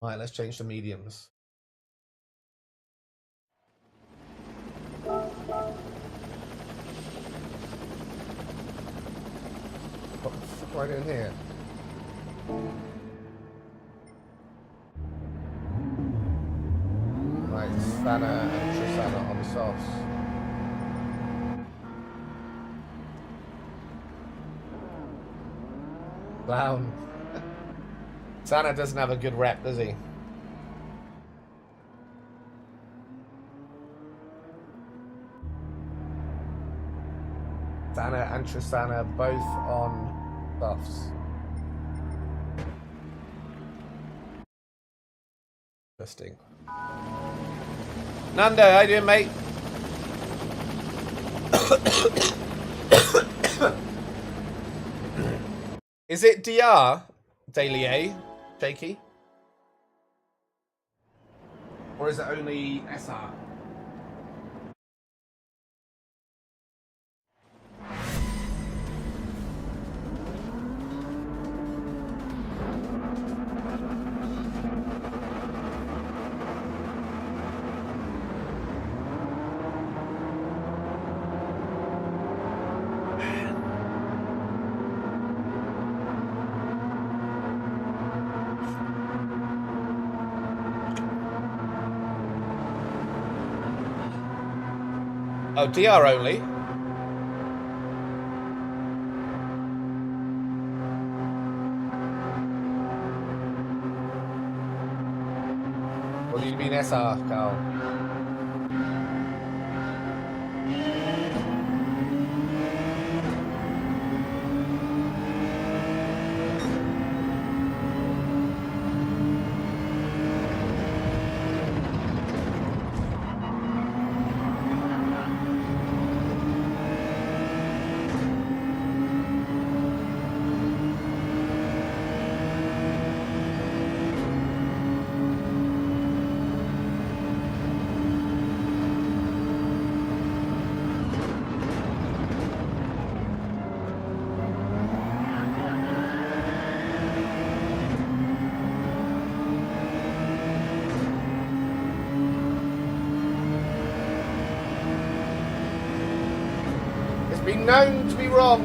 All right, let's change to mediums. What the fuck am I doing here? Sana and Trisana on softs. Clown. Sana doesn't have a good rep, does he? Sana and Trisana both on buffs. Interesting. Nando, how you doing, mate? Is it DR, Dalier, Shaky? Or is it only SR? Oh, DR only? What do you mean SR, Carl? Been known to be wrong.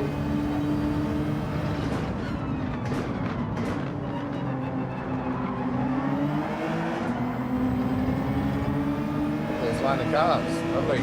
There's a line of cars. Lovely.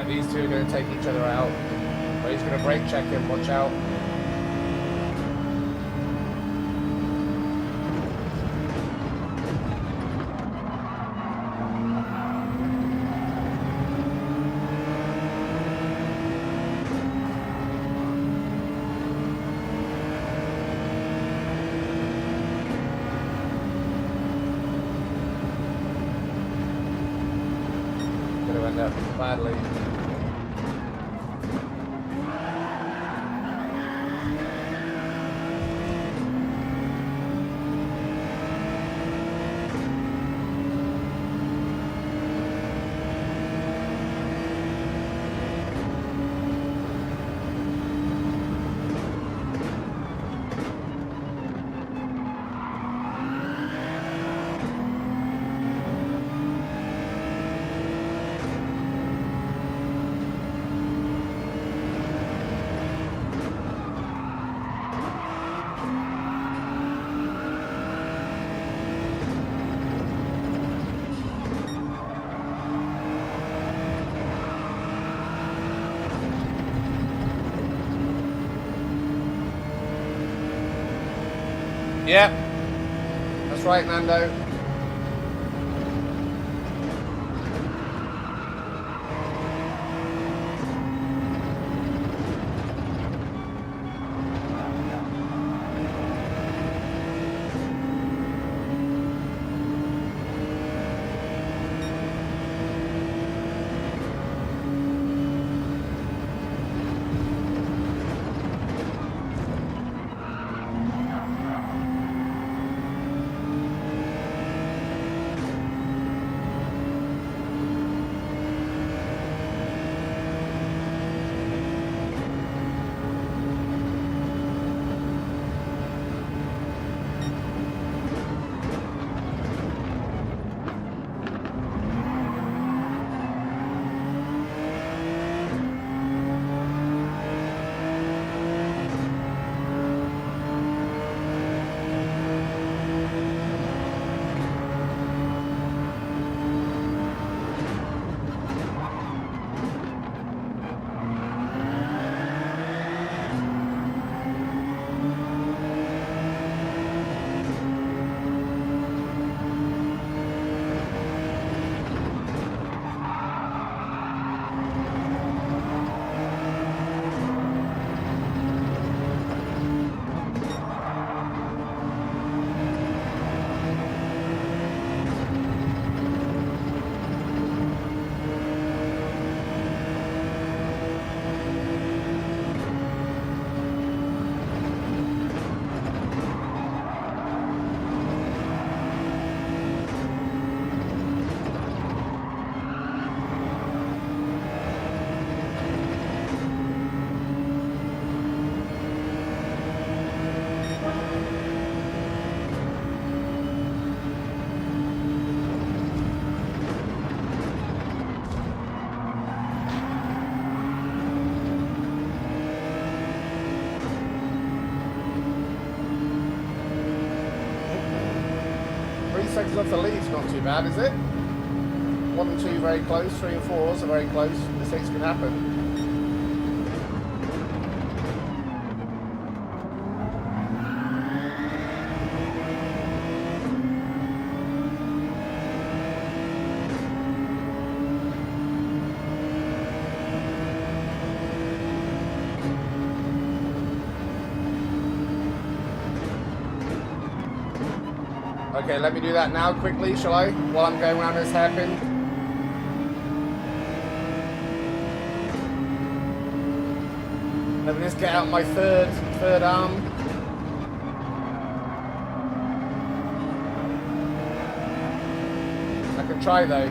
These two are going to take each other out. But he's going to brake check him, watch out. Going to end up badly. Yeah, that's right, Nando. chances of the lead's not too bad, is it? 1 and 2 very close, 3 and 4s are very close. Mistakes can happen. Okay, let me do that now quickly, shall I? While I'm going around this hairpin. Let me just get out my third arm. I can try though.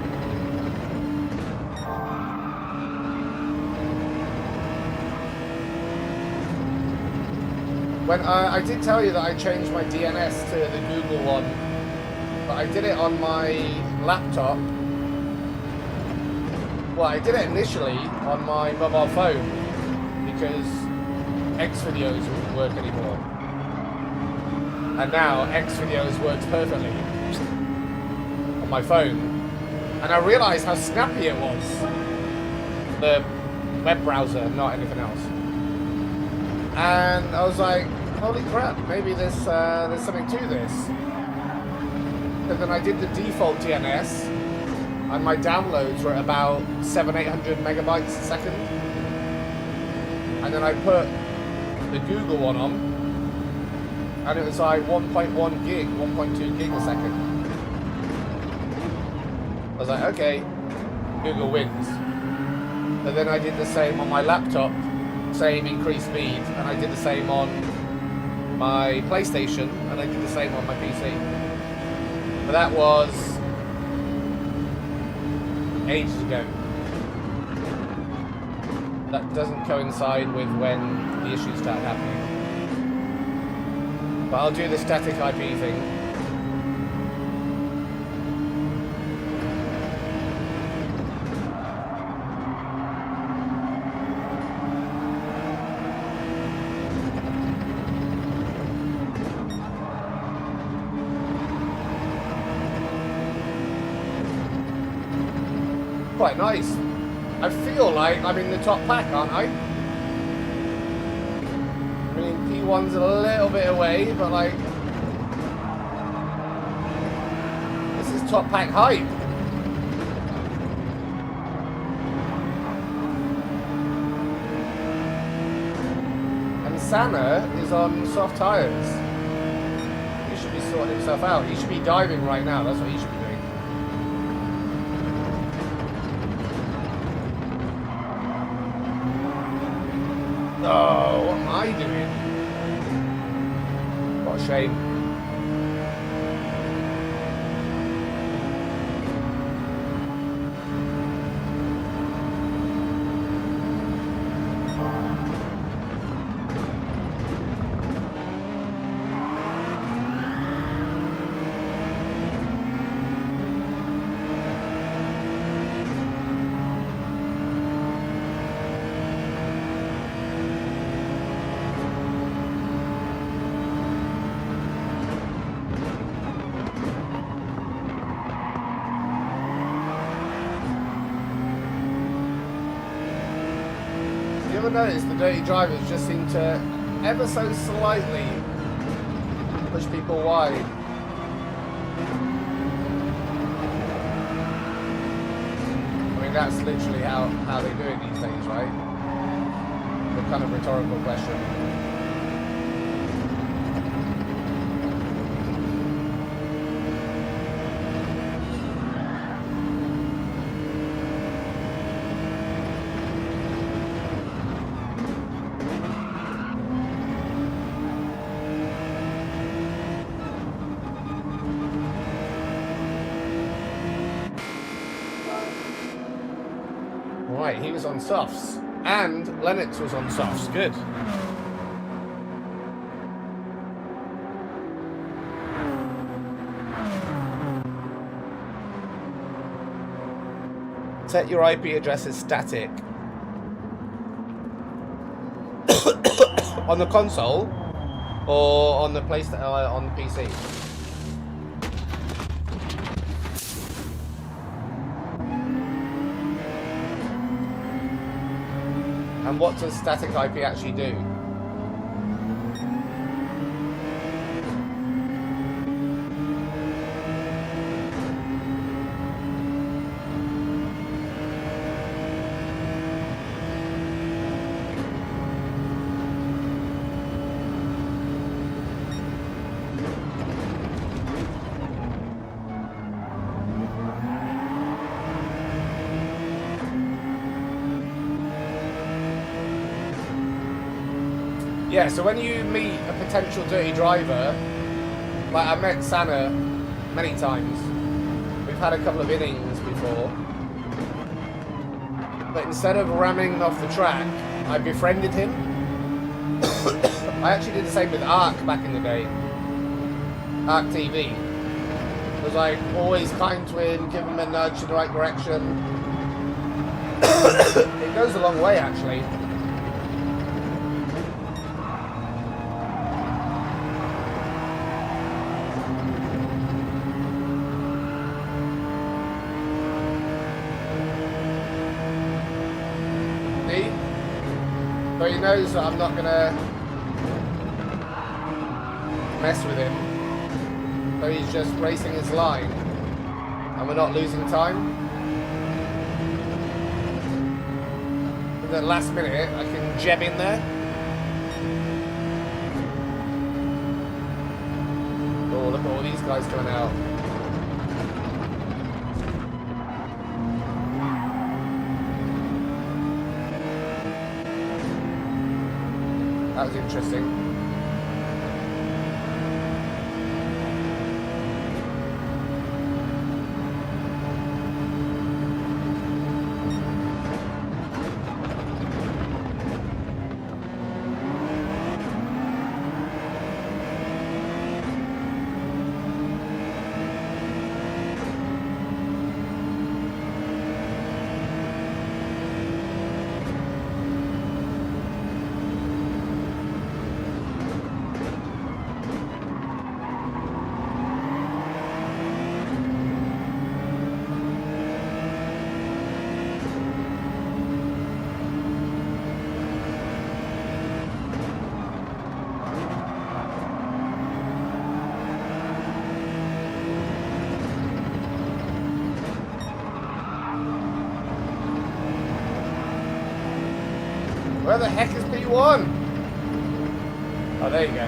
When I did tell you that I changed my DNS to the Google one, but I did it on my laptop. Well, I did it initially on my mobile phone because Xvideos wouldn't work anymore. And now Xvideos works perfectly on my phone. And I realised how snappy it was. The web browser, not anything else. And I was like, holy crap, maybe there's something to this. And then I did the default DNS, and my downloads were about 700-800 megabytes a second. And then I put the Google one on, and it was like 1.1 gig, 1.2 gig a second. I was like, okay, Google wins. And then I did the same on my laptop, same increased speed, and I did the same on my PlayStation, and I did the same on my PC. But that was ages ago. That doesn't coincide with when the issues start happening. But I'll do the static IP thing. Quite nice. I feel like I'm in the top pack, aren't I? I mean, P1's a little bit away, but like, this is top pack hype. And Sana is on soft tires. He should be sorting himself out. He should be diving right now. That's what he should be doing. Oh, what am I doing? What a shame. You ever notice the dirty drivers just seem to ever so slightly push people wide? I mean, that's literally how they do it these days, right? The kind of rhetorical question. Right, he was on softs, and Lennox was on softs. Good. Set your IP address as static. On the console or on the PlayStation, on the PC? And what does static IP actually do? Yeah, so when you meet a potential dirty driver, like I met Sana many times, we've had a couple of innings before, but instead of ramming off the track, I befriended him. I actually did the same with Ark back in the day, Ark TV. Was like always kind to him, give him a nudge in the right direction. It goes a long way actually. So he knows that I'm not gonna mess with him. So he's just racing his line, and we're not losing time. At the last minute, I can jab in there. Oh, look at all these guys coming out. That was interesting. Where the heck is P1? Oh, there you go.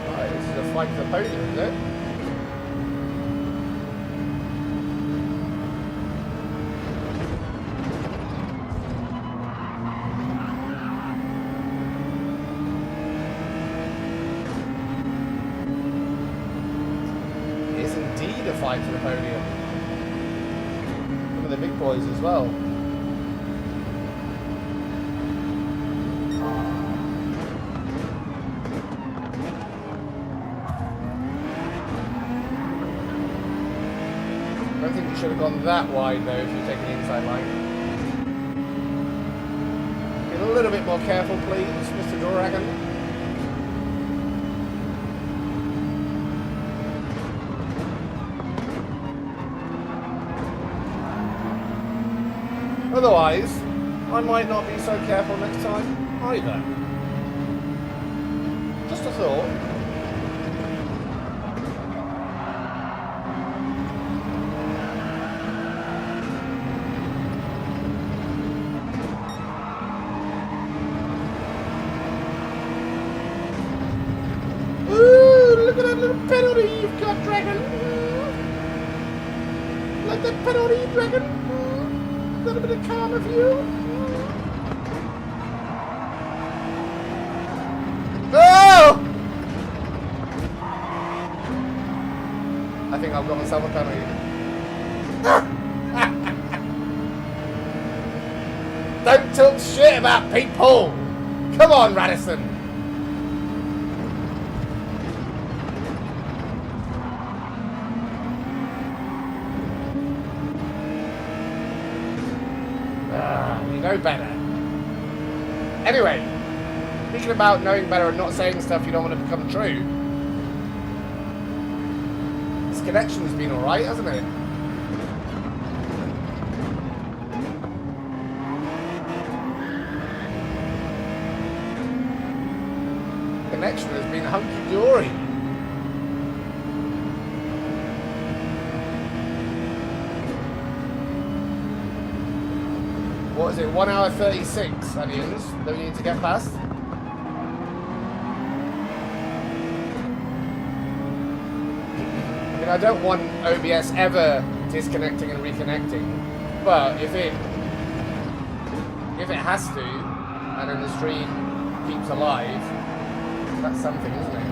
Right, this is a fight for the podium, is it? Fight for the podium. Some of the big boys as well. I don't think you should have gone that wide though if you're taking the inside line. Be a little bit more careful please, Mr. Dragon. Otherwise, I might not be so careful next time either. Just a thought. Ooh, look at that little penalty you've got, Dragon. Like that penalty, Dragon. A little bit of karma for you. Oh! I think I've got myself a penalty. Don't talk shit about people. Come on, Radisson. You know better. Anyway, speaking about knowing better and not saying stuff you don't want to become true. This connection's been alright, hasn't it? Connection has been hunky-dory. What is it, 1 hour 36, onions, that we need to get past? I mean, I don't want OBS ever disconnecting and reconnecting, but if it has to, and then the stream keeps alive, that's something, isn't it?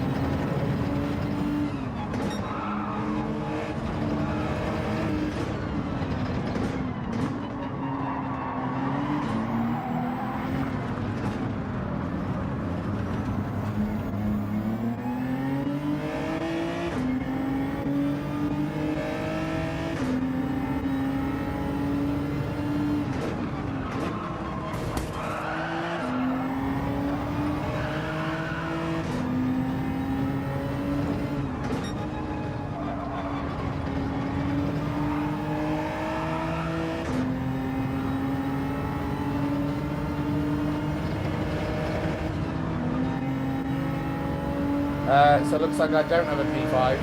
So it looks like I don't have a P5.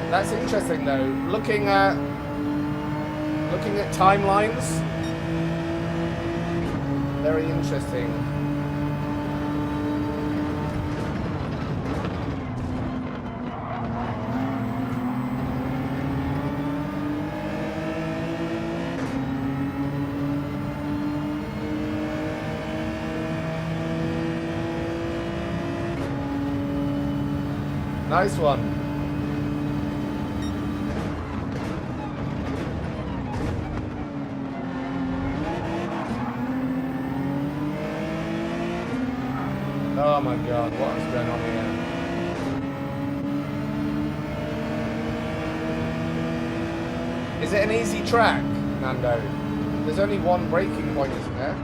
That's interesting though. Looking at timelines. Very interesting. Nice one. Oh my god, what is going on here? Is it an easy track, Nando? There's only one braking point, isn't there?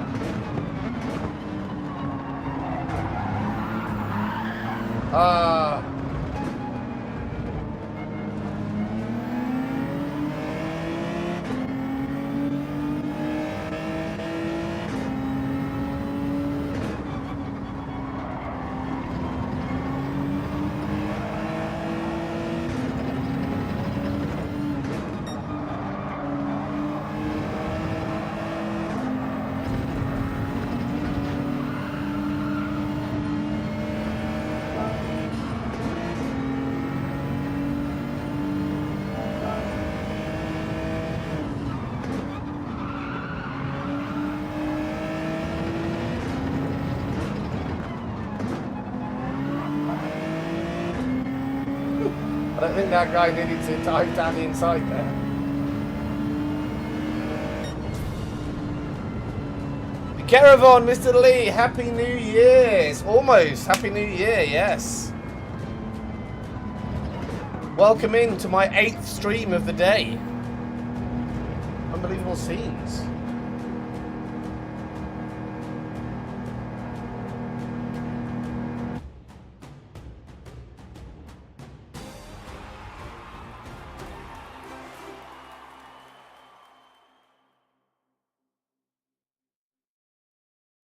I don't think that guy needed to dive down the inside there. Caravan, Mr. Lee, Happy New Year. It's almost Happy New Year, yes. Welcome in to my 8th stream of the day. Unbelievable scenes.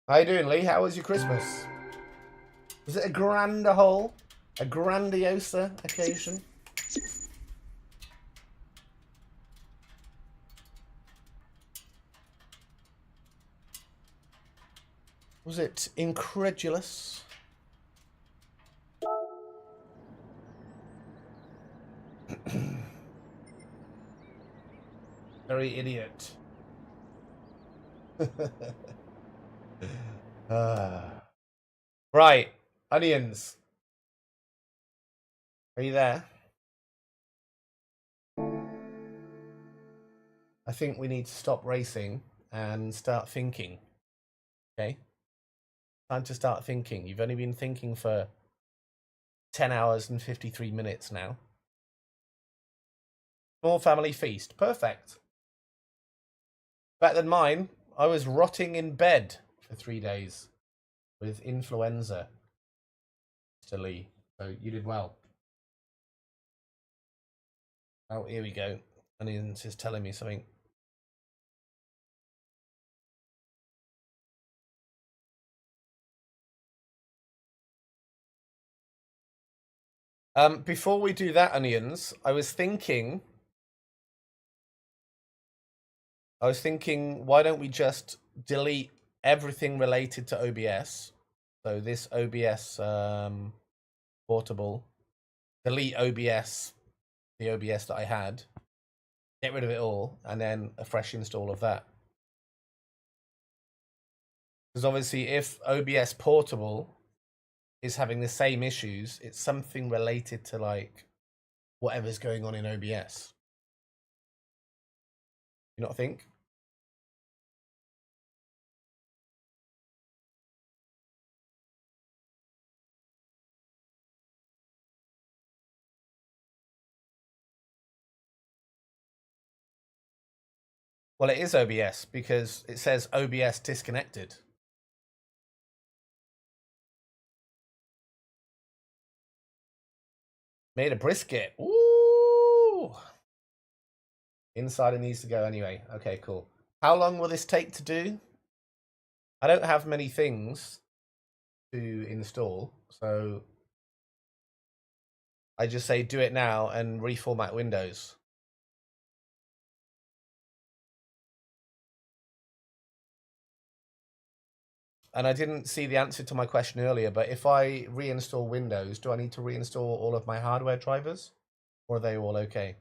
How you doing, Lee? How was your Christmas? Was it a grander whole? A grandiosa occasion? Was it incredulous? Very idiot. Right, onions. Are you there? I think we need to stop racing and start thinking. Okay? Time to start thinking. You've only been thinking for 10 hours and 53 minutes now. Small family feast. Perfect. Better than mine. I was rotting in bed for 3 days with influenza. Mr. Lee. So you did well. Oh, here we go. And he's just telling me something. Before we do that, Onions, I was thinking, why don't we just delete everything related to OBS? So this OBS Portable, delete OBS, the OBS that I had, get rid of it all, and then a fresh install of that. Because obviously, if OBS Portable is having the same issues, it's something related to like whatever's going on in OBS. You not think? Well, it is OBS because it says OBS disconnected. Made a brisket. Ooh. Insider needs to go anyway. Okay, cool. How long will this take to do? I don't have many things to install, so I just say do it now and reformat Windows. And I didn't see the answer to my question earlier, but if I reinstall Windows, do I need to reinstall all of my hardware drivers? Or are they all okay?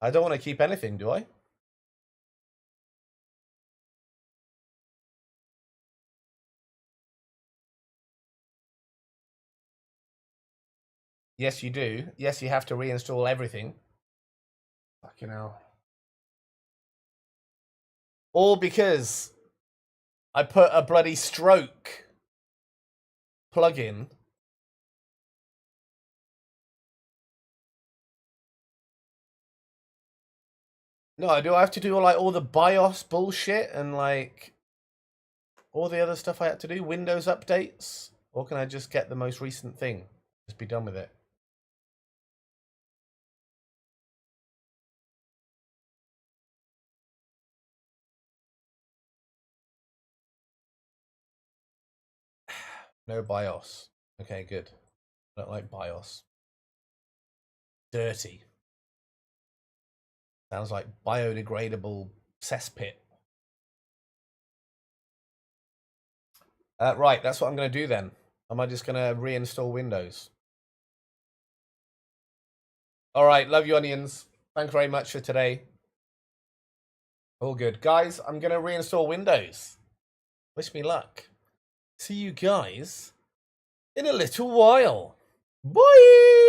I don't want to keep anything, do I? Yes, you do. Yes, you have to reinstall everything. Fucking hell. All because I put a bloody stroke plugin. No, do I have to do like all the BIOS bullshit and like all the other stuff I had to do? Windows updates? Or can I just get the most recent thing? Just be done with it. No BIOS. Okay, good. I don't like BIOS. Dirty. Sounds like biodegradable cesspit. Right, that's what I'm going to do then. Am I just going to reinstall Windows? All right, love you, Onions. Thanks very much for today. All good. Guys, I'm going to reinstall Windows. Wish me luck. See you guys in a little while. Bye!